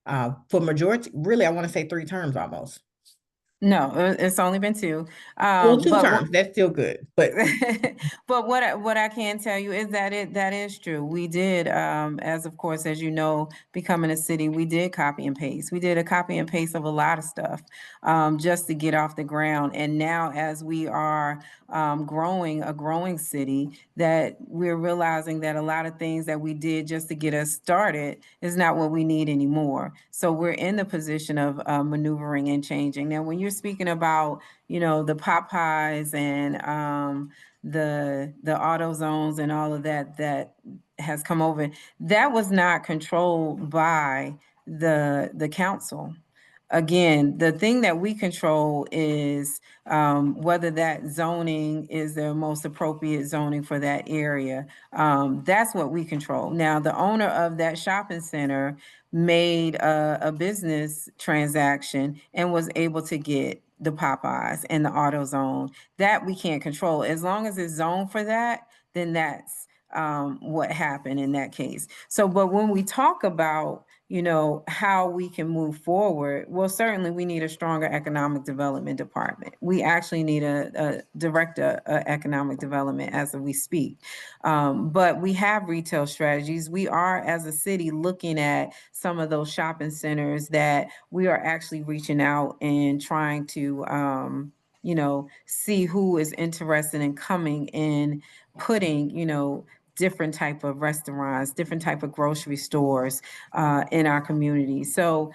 for majority, really, I want to say 3 terms almost. No, it's only been 2. Well, 2 terms, that's still good, but but what I can tell you is that that is true. We did, as of course, as you know, becoming a city, we did copy and paste. We did a copy and paste of a lot of stuff just to get off the ground. And now, as we are growing, a growing city, that we're realizing that a lot of things that we did just to get us started is not what we need anymore. So we're in the position of maneuvering and changing. Now, when you're speaking about, the Popeyes and the auto zones and all of that has come over, that was not controlled by the council. again, the thing that we control is whether that zoning is the most appropriate zoning for that area. That's what we control. Now, the owner of that shopping center made a business transaction and was able to get the Popeyes and the AutoZone. That we can't control. As long as it's zoned for that, then that's what happened in that case. So, but when we talk about, how we can move forward, well, certainly we need a stronger economic development department. We actually need a director of economic development as we speak. But we have retail strategies. We are, as a city, looking at some of those shopping centers that we are actually reaching out and trying to, see who is interested in coming and putting, different type of restaurants, different type of grocery stores in our community. So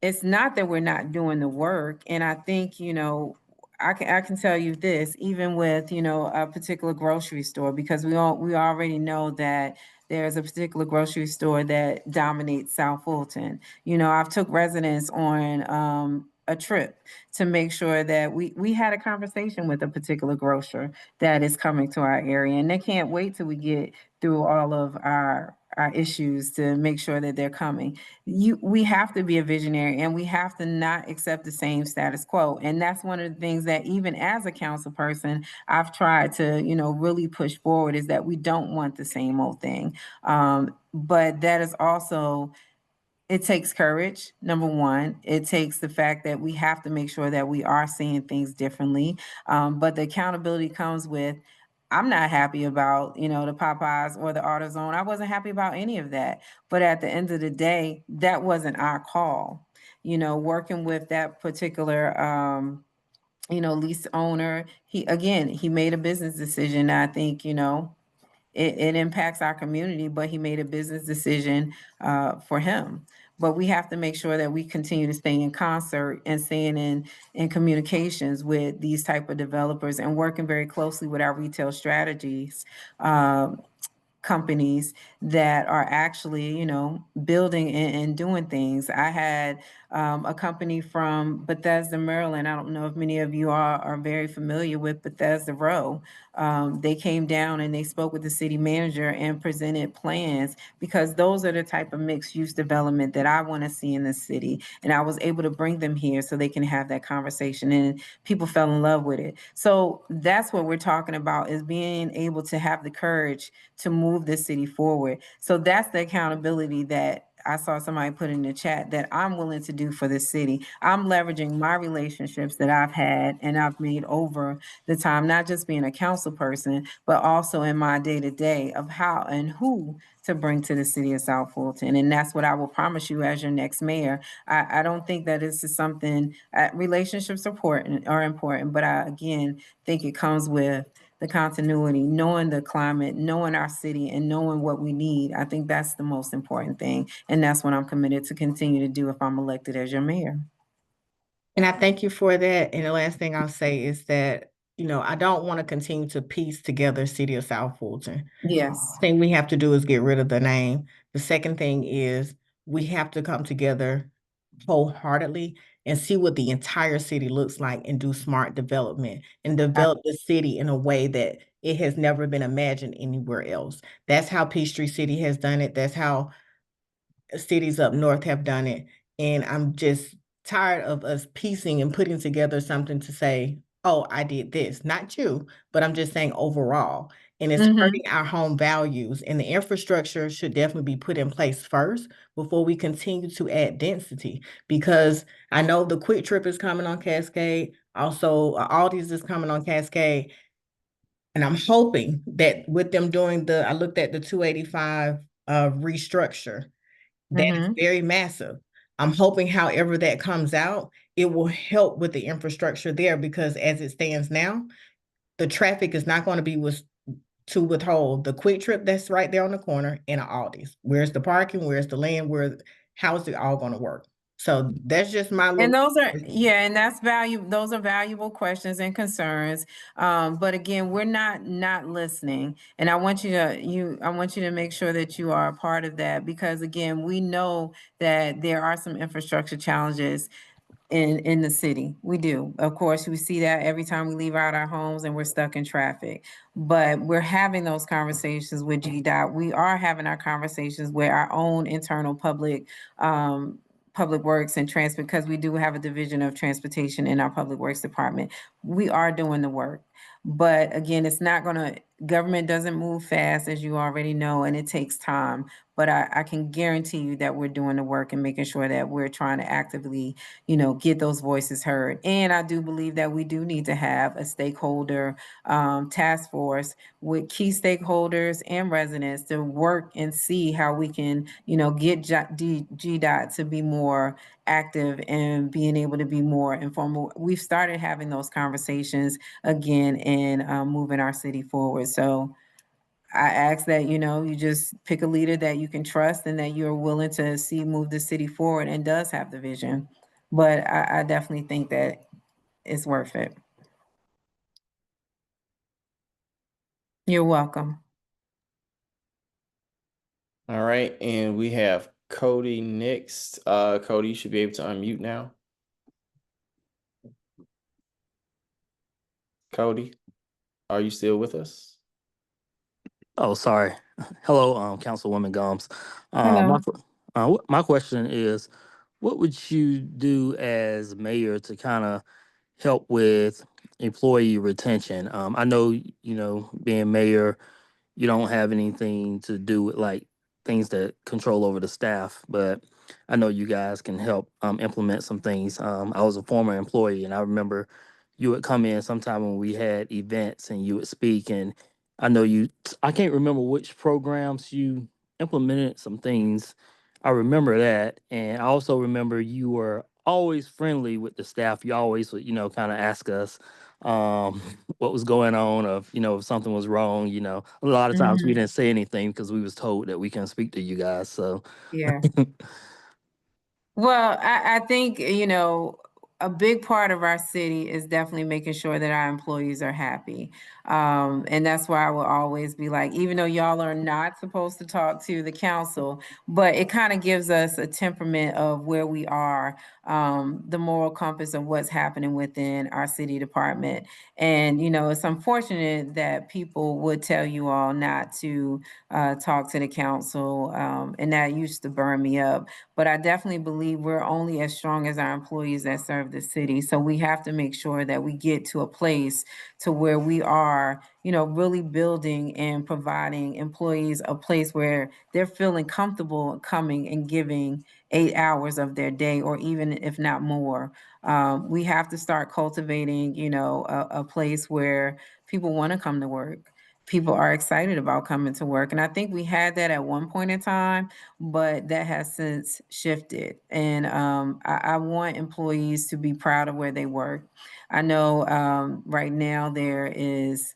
it's not that we're not doing the work. And I think, I can tell you this, even with, a particular grocery store, because we already know that there's a particular grocery store that dominates South Fulton. I've took residents on a trip to make sure that we had a conversation with a particular grocer that is coming to our area, and they can't wait till we get through all of our issues to make sure that they're coming. We have to be a visionary, and we have to not accept the same status quo. And that's one of the things that, even as a council person, I've tried to, really push forward, is that we don't want the same old thing. But that is also, it takes courage, number one. It takes the fact that we have to make sure that we are seeing things differently. But the accountability comes with, I'm not happy about, the Popeyes or the AutoZone. I wasn't happy about any of that. But at the end of the day, that wasn't our call. Working with that particular lease owner, he made a business decision. I think, it impacts our community, but he made a business decision for him. But we have to make sure that we continue to stay in concert and staying in communications with these type of developers and working very closely with our retail strategies companies that are actually, building and doing things. I had a company from Bethesda, Maryland. I don't know if many of you are very familiar with Bethesda Row. They came down and they spoke with the city manager and presented plans, because those are the type of mixed use development that I want to see in the city. And I was able to bring them here so they can have that conversation, and people fell in love with it. So that's what we're talking about, is being able to have the courage to move this city forward. So that's the accountability that I saw somebody put in the chat that I'm willing to do for this city. I'm leveraging my relationships that I've had and I've made over the time, not just being a council person, but also in my day-to-day of how and who to bring to the city of South Fulton. And that's what I will promise you as your next mayor. I don't think that this is something, relationships are important, but I, again, think it comes with the continuity, knowing the climate, knowing our city, and knowing what we need. I think that's the most important thing. And that's what I'm committed to continue to do if I'm elected as your mayor. And I thank you for that. And the last thing I'll say is that, I don't want to continue to piece together City of South Fulton. Yes. The thing we have to do is get rid of the name. The second thing is we have to come together wholeheartedly and see what the entire city looks like and do smart development and develop the city in a way that it has never been imagined anywhere else. That's how Peachtree City has done it. That's how cities up north have done it. And I'm just tired of us piecing and putting together something to say, oh, I did this. Not you, but I'm just saying overall. And it's hurting our home values. And the infrastructure should definitely be put in place first before we continue to add density. Because I know the Quick Trip is coming on Cascade. Also, Aldi's is coming on Cascade. And I'm hoping that with them doing I looked at the 285 restructure. That is very massive. I'm hoping however that comes out, it will help with the infrastructure there, because as it stands now, the traffic is not going to be to withhold the Quick Trip that's right there on the corner and Aldi's. Where's the parking? Where's the land? How is it all going to work? So that's just my And little. those are, yeah, and that's those are valuable questions and concerns. But again, we're not listening. And I want you to make sure that you are a part of that, because again, we know that there are some infrastructure challenges in the city. We do. Of course, we see that every time we leave out our homes and we're stuck in traffic. But we're having those conversations with GDOT. We are having our conversations with our own internal public works and transport, because we do have a division of transportation in our public works department. We are doing the work. But again, government doesn't move fast, as you already know, and it takes time. But I can guarantee you that we're doing the work and making sure that we're trying to actively, get those voices heard. And I do believe that we do need to have a stakeholder task force with key stakeholders and residents to work and see how we can, get GDOT to be more active and being able to be more informal. We've started having those conversations again and moving our city forward. So I ask that, you just pick a leader that you can trust and that you're willing to see move the city forward and does have the vision. But I definitely think that it's worth it. You're welcome. All right, and we have Cody next. Cody, you should be able to unmute now. Cody, are you still with us? Oh, sorry. Hello, Councilwoman Gumbs. Hello. My question is, what would you do as mayor to kind of help with employee retention? I know, being mayor, you don't have anything to do with like things that control over the staff, but I know you guys can help implement some things. I was a former employee, and I remember you would come in sometime when we had events and you would speak, and I can't remember which programs you implemented some things. I remember that, and I also remember you were always friendly with the staff. You always would, kind of ask us what was going on, of if something was wrong. A lot of times we Mhm. didn't say anything because we was told that we can speak to you guys. So Yeah. Well, I think, a big part of our city is definitely making sure that our employees are happy. And that's why I will always be like, even though y'all are not supposed to talk to the council, but it kind of gives us a temperament of where we are, the moral compass of what's happening within our city department. And, it's unfortunate that people would tell you all not to talk to the council, and that used to burn me up. But I definitely believe we're only as strong as our employees that serve the city. So we have to make sure that we get to a place to where we are, really building and providing employees a place where they're feeling comfortable coming and giving 8 hours of their day, or even if not more. We have to start cultivating, a place where people want to come to work. People are excited about coming to work. And I think we had that at one point in time, but that has since shifted. And I want employees to be proud of where they work. I know right now there is,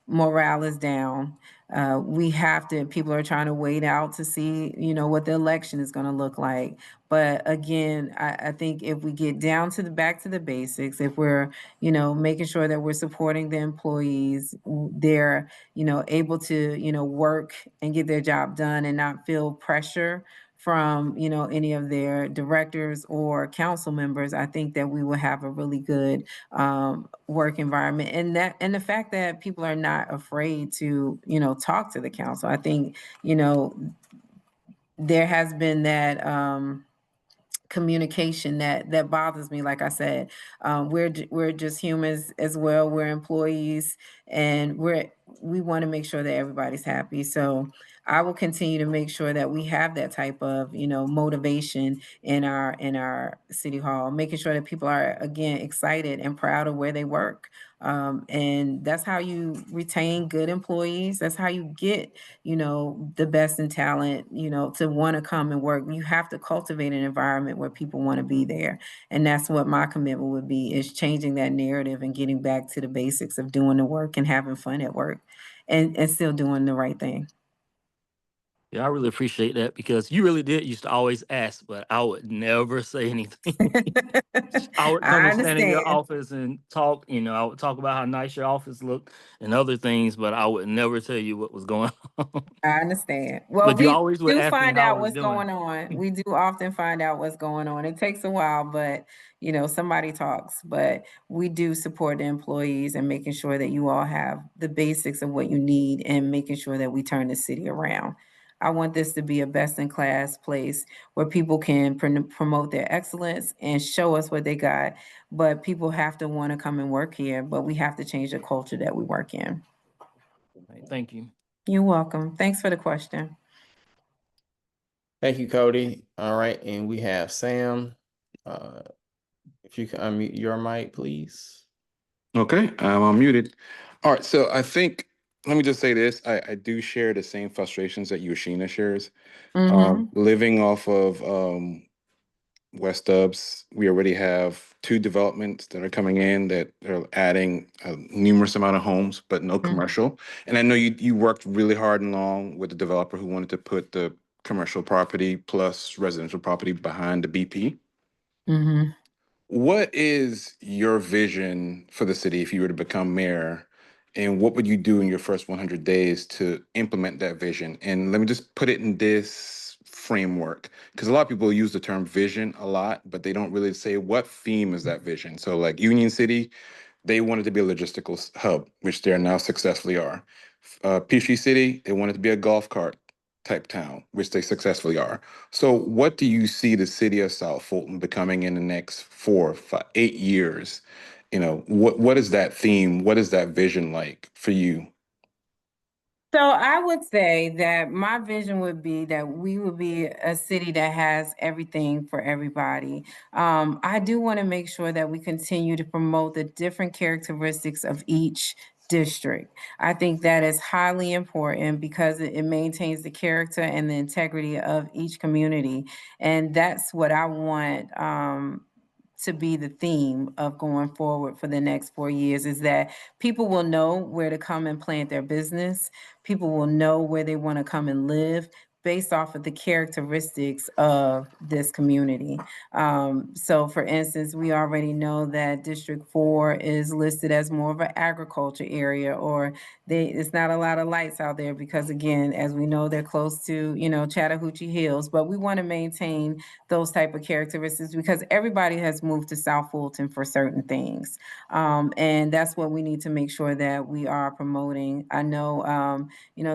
morale is down. People are trying to wait out to see, what the election is going to look like. But again, I think if we get down to back to the basics, if we're, making sure that we're supporting the employees, they're, able to, work and get their job done and not feel pressure from, any of their directors or council members, I think that we will have a really good work environment. And the fact that people are not afraid to, talk to the council. I think, there has been that communication that bothers me. Like I said, we're just humans as well. We're employees, and we want to make sure that everybody's happy. So I will continue to make sure that we have that type of, motivation in our city hall, making sure that people are, again, excited and proud of where they work. And that's how you retain good employees. That's how you get, the best in talent, to want to come and work. You have to cultivate an environment where people want to be there. And that's what my commitment would be, is changing that narrative and getting back to the basics of doing the work and having fun at work, and still doing the right thing. Yeah, I really appreciate that because you really did used to always ask, but I would never say anything. I would come I and stand in your understand. office and talk, I would talk about how nice your office looked and other things, but I would never tell you what was going on. I understand. Well, But you we always would do ask me find how I out was what's doing. going on. We do often find out what's going on. It takes a while, but somebody talks. But we do support the employees and making sure that you all have the basics of what you need and making sure that we turn the city around. I want this to be a best in class place where people can promote their excellence and show us what they got. But people have to want to come and work here, but we have to change the culture that we work in. Thank you. You're welcome. Thanks for the question. Thank you, Cody. All right, and we have Sam. If you can unmute your mic, please. Okay, I'm unmuted. All right, so I think, let me just say this. I do share the same frustrations that Yoshina shares. Living off of West Dubs, we already have 2 developments that are coming in that are adding a numerous amount of homes, but no commercial. And I know you worked really hard and long with the developer who wanted to put the commercial property plus residential property behind the BP. What is your vision for the city if you were to become mayor? And what would you do in your first 100 days to implement that vision? And let me just put it in this framework, because a lot of people use the term vision a lot, but they don't really say what theme is that vision. So like Union City, they wanted to be a logistical hub, which they now successfully are. Peachtree City, they wanted to be a golf cart type town, which they successfully are. So what do you see the city of South Fulton becoming in the next 4, 5, 8 years? What is that theme? What is that vision like for you? So I would say that my vision would be that we would be a city that has everything for everybody. I do want to make sure that we continue to promote the different characteristics of each district. I think that is highly important because it maintains the character and the integrity of each community. And that's what I want to be the theme of going forward for the next 4 years, is that people will know where to come and plant their business. People will know where they want to come and live based off of the characteristics of this community. So for instance, we already know that District 4 is listed as more of an agriculture area, or it's not a lot of lights out there because, again, as we know, they're close to, Chattahoochee Hills, but we want to maintain those type of characteristics because everybody has moved to South Fulton for certain things. And that's what we need to make sure that we are promoting. I know,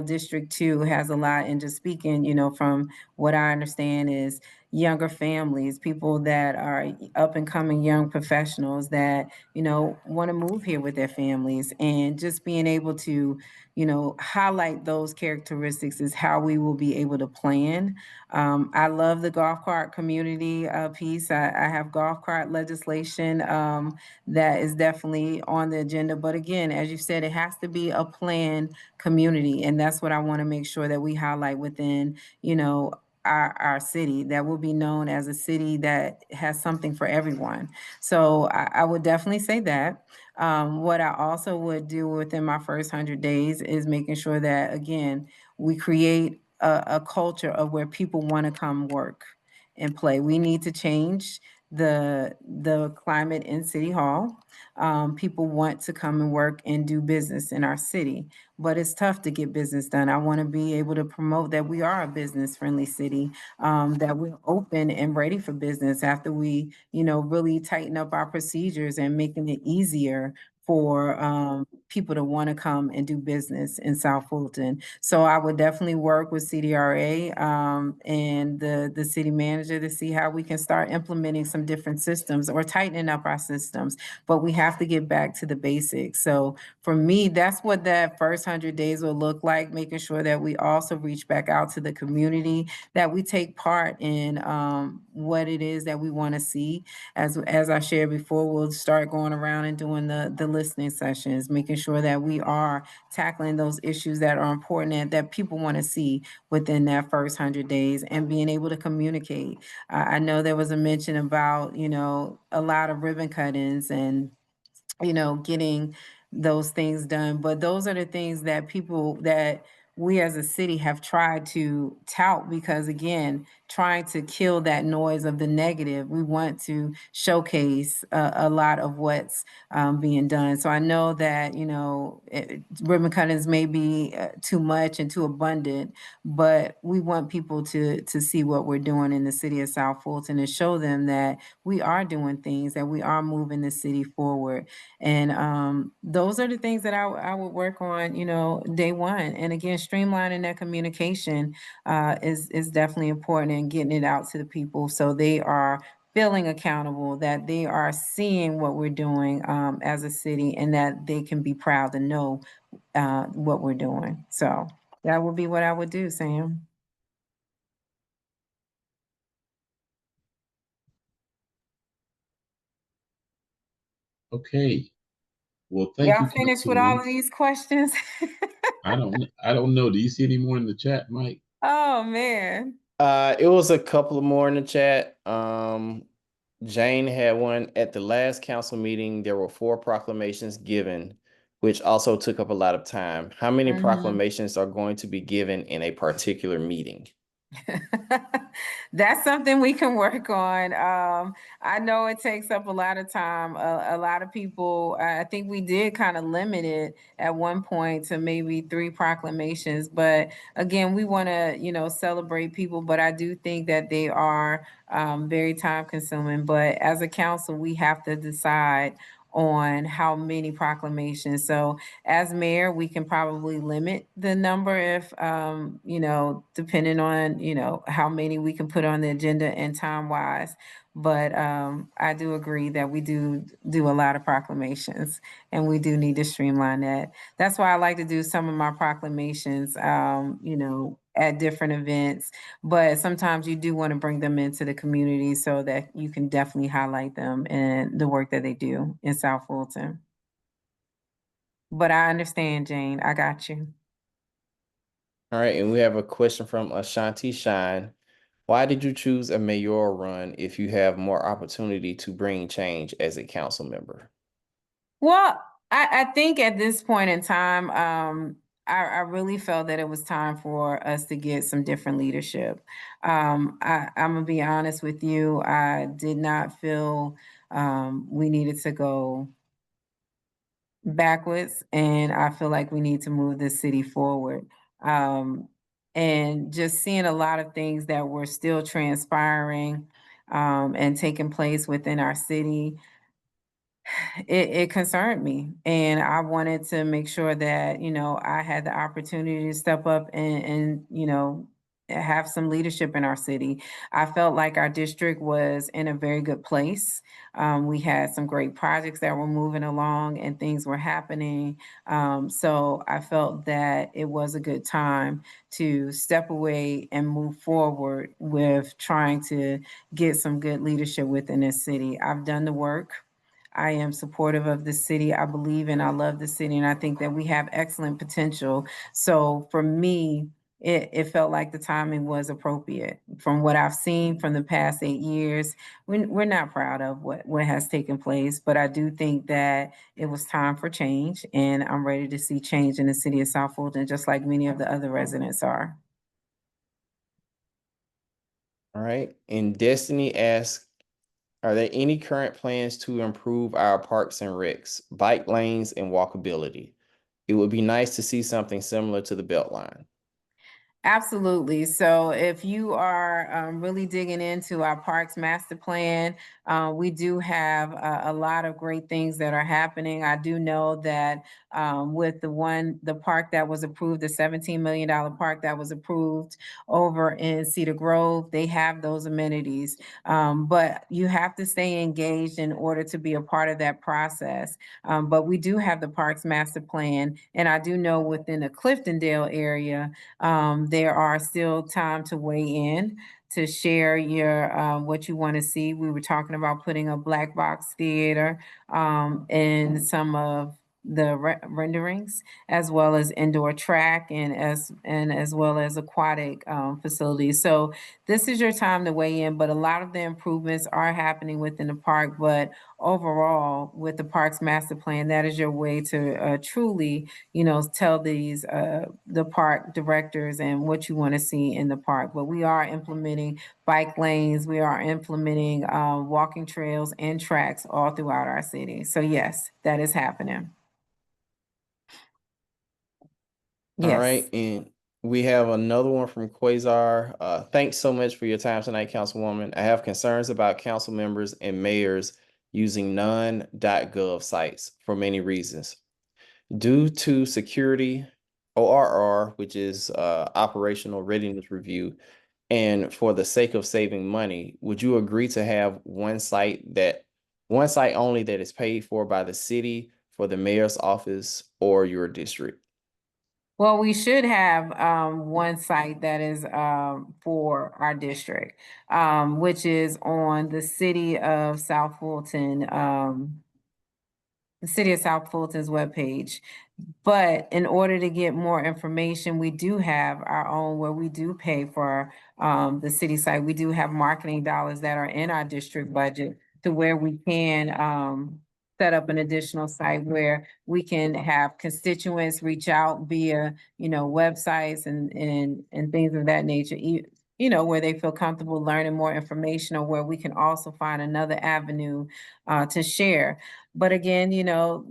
District 2 has a lot, and just speaking, from what I understand is younger families, people that are up and coming young professionals that, want to move here with their families, and just being able to, highlight those characteristics is how we will be able to plan. I love the golf cart community piece. I have golf cart legislation that is definitely on the agenda. But again, as you said, it has to be a planned community. And that's what I want to make sure that we highlight within, our city, that will be known as a city that has something for everyone. So I would definitely say that. What I also would do within my first 100 days is making sure that, again, we create a culture of where people want to come work and play. We need to change the climate in City Hall. People want to come and work and do business in our city, but it's tough to get business done. I want to be able to promote that we are a business-friendly city, that we're open and ready for business after we, really tighten up our procedures and making it easier for people to want to come and do business in South Fulton. So I would definitely work with CDRA and the city manager to see how we can start implementing some different systems or tightening up our systems. But we have to get back to the basics. So for me, that's what that first 100 days will look like, making sure that we also reach back out to the community, that we take part in what it is that we want to see. As I shared before, we'll start going around and doing the listening sessions, making sure that we are tackling those issues that are important and that people want to see within that first 100 days, and being able to communicate. I know there was a mention about, a lot of ribbon cuttings and, getting those things done. But those are the things that people that we as a city have tried to tout, because again, trying to kill that noise of the negative. We want to showcase a lot of what's being done. So I know that, ribbon cuttings may be too much and too abundant, but we want people to see what we're doing in the city of South Fulton and show them that we are doing things, that we are moving the city forward. And those are the things that I would work on, day one. And again, streamlining that communication is definitely important, and getting it out to the people so they are feeling accountable, that they are seeing what we're doing as a city, and that they can be proud to know what we're doing. So that would be what I would do, Sam. Okay. Well, thank Y'all you, finished with all Councilwoman. of these questions? I don't know. Do you see any more in the chat, Mike? Oh, man. It was a couple of more in the chat. Jane had one at the last council meeting. There were 4 proclamations given, which also took up a lot of time. How many Mhm. proclamations are going to be given in a particular meeting? That's something we can work on. I know it takes up a lot of time. A lot of people, I think we did kind of limit it at one point to maybe 3 proclamations. But again, we want to, celebrate people. But I do think that they are very time consuming. But as a council, we have to decide on how many proclamations. So as mayor, we can probably limit the number if, depending on, how many we can put on the agenda and time wise. But I do agree that we do a lot of proclamations, and we do need to streamline that. That's why I like to do some of my proclamations, at different events. But sometimes you do want to bring them into the community so that you can definitely highlight them and the work that they do in South Fulton. But I understand, Jane. I got you. All right, and we have a question from Ashanti Shine. Why did you choose a mayoral run if you have more opportunity to bring change as a council member? Well, I think at this point in time, I really felt that it was time for us to get some different leadership. I'm gonna be honest with you. I did not feel we needed to go backwards, and I feel like we need to move this city forward. Um, and just seeing a lot of things that were still transpiring and taking place within our city, it concerned me, and I wanted to make sure that I had the opportunity to step up and have some leadership in our city. I felt like our district was in a very good place. We had some great projects that were moving along and things were happening. So I felt that it was a good time to step away and move forward with trying to get some good leadership within this city. I've done the work. I am supportive of the city. I believe and I love the city, and I think that we have excellent potential. So for me, it felt like the timing was appropriate. From what I've seen from the past 8 years, we're not proud of what has taken place, but I do think that it was time for change, and I'm ready to see change in the city of South Fulton, just like many of the other residents are. All right, and Destiny asks, are there any current plans to improve our parks and recs, bike lanes, and walkability? It would be nice to see something similar to the Beltline. Absolutely. So if you are really digging into our parks master plan, we do have a lot of great things that are happening. I do know that with the park that was approved, the $17 million park that was approved over in Cedar Grove, they have those amenities. But you have to stay engaged in order to be a part of that process. But we do have the parks master plan. And I do know within the Cliftondale area, there are still time to weigh in, to share your what you want to see. We were talking about putting a black box theater in some of renderings, as well as indoor track and as well as aquatic facilities. So this is your time to weigh in, but a lot of the improvements are happening within the park. But overall, with the parks master plan, that is your way to truly, tell the park directors and what you want to see in the park. But we are implementing bike lanes, we are implementing walking trails and tracks all throughout our city. So yes, that is happening. All Yes. right, and we have another one from Quasar. Thanks so much for your time tonight, Councilwoman. I have concerns about council members and mayors using non.gov sites for many reasons. Due to security, ORR, which is operational readiness review, and for the sake of saving money, would you agree to have one site only that is paid for by the city for the mayor's office or your district? Well, we should have one site that is for our district, which is on the City of South Fulton, the City of South Fulton's webpage. But in order to get more information, we do have our own where we do pay for the city site. We do have marketing dollars that are in our district budget to where we can set up an additional site where we can have constituents reach out via, websites and things of that nature. Where they feel comfortable learning more information, or where we can also find another avenue to share. But again,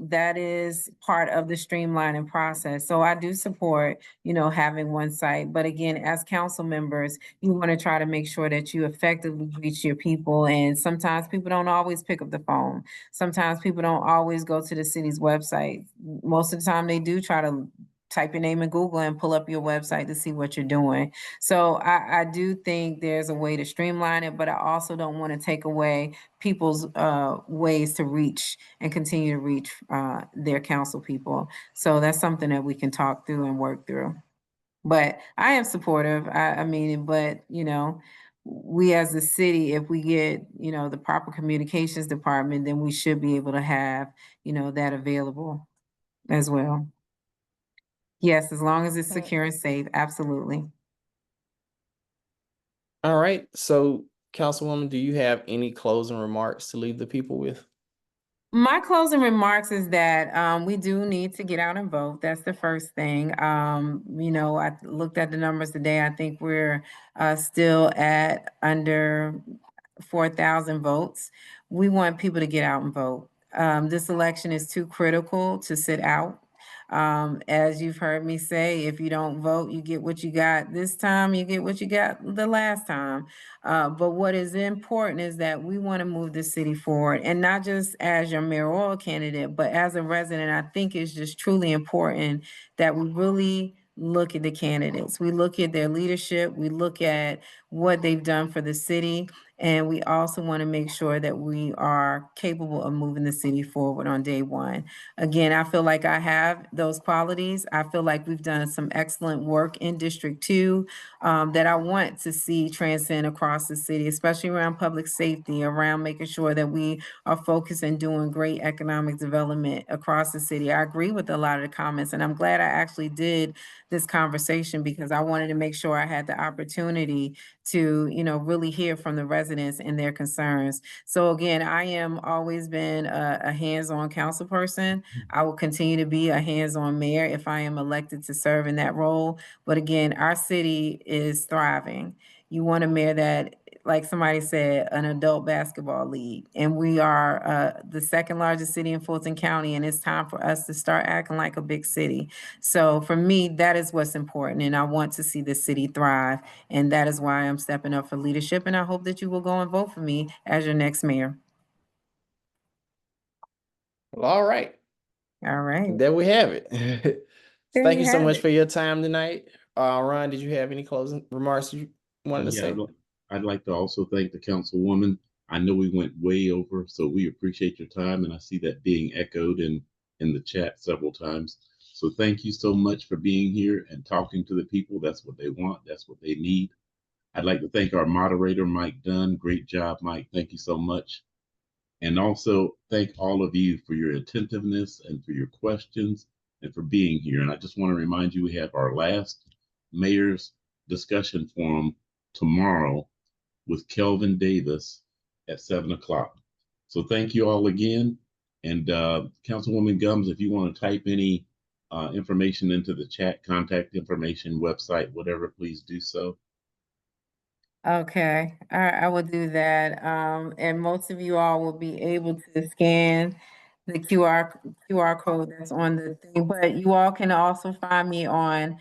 that is part of the streamlining process. So I do support, having one site. But again, as council members, you want to try to make sure that you effectively reach your people. And sometimes people don't always pick up the phone. Sometimes people don't always go to the city's website. Most of the time they do try to type your name in Google and pull up your website to see what you're doing. So I do think there's a way to streamline it, but I also don't want to take away people's ways to reach and continue to reach their council people. So that's something that we can talk through and work through. But I am supportive. I mean, but we as a city, if we get, the proper communications department, then we should be able to have, that available as well. Yes, as long as it's secure and safe, absolutely. All right, so Councilwoman, do you have any closing remarks to leave the people with? My closing remarks is that we do need to get out and vote. That's the first thing. I looked at the numbers today. I think we're still at under 4,000 votes. We want people to get out and vote. This election is too critical to sit out. As you've heard me say, if you don't vote, you get what you got this time, you get what you got the last time. But what is important is that we want to move the city forward, and not just as your mayoral candidate, but as a resident. I think it's just truly important that we really look at the candidates. We look at their leadership, we look at what they've done for the city, and we also want to make sure that we are capable of moving the city forward on day one. Again, I feel like I have those qualities. I feel like we've done some excellent work in District 2 that I want to see transcend across the city, especially around public safety, around making sure that we are focused and doing great economic development across the city. I agree with a lot of the comments, and I'm glad I actually did this conversation because I wanted to make sure I had the opportunity to, really hear from the residents and their concerns. So again, I am always been a hands-on council person. I will continue to be a hands-on mayor if I am elected to serve in that role. But again, our city is thriving. You want a mayor that, like somebody said, an adult basketball league. And we are the second largest city in Fulton County, and it's time for us to start acting like a big city. So for me, that is what's important, and I want to see the city thrive. And that is why I'm stepping up for leadership, and I hope that you will go and vote for me as your next mayor. Well, all right. All right. There we have it. There Thank you you so have much it. for your time tonight. Ron, did you have any closing remarks you wanted to say? I'd like to also thank the councilwoman. I know we went way over, so we appreciate your time, and I see that being echoed in the chat several times. So thank you so much for being here and talking to the people. That's what they want. That's what they need. I'd like to thank our moderator, Mike Dunn. Great job, Mike. Thank you so much. And also thank all of you for your attentiveness and for your questions and for being here. And I just want to remind you, we have our last mayor's discussion forum tomorrow with Kelvin Davis at 7 o'clock. So thank you all again. And Councilwoman Gumbs, if you want to type any information into the chat, contact information, website, whatever, please do so. Okay, all right, I will do that. And most of you all will be able to scan the QR code that's on the thing, but you all can also find me on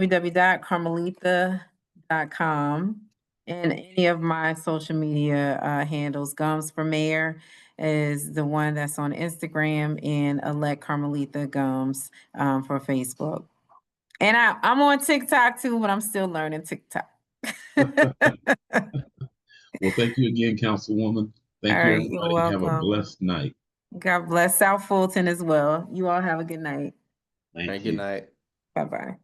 www.carmelitha.com and any of my social media handles. Gums for Mayor is the one that's on Instagram, and elect Carmelitha Gumbs for Facebook. And I'm on TikTok too, but I'm still learning TikTok. Well, thank you again, Councilwoman. Thank All you, right, everybody. you're Have a welcome. blessed night. God bless South Fulton as well. You all have a good night. Thank Good you. night. Bye-bye.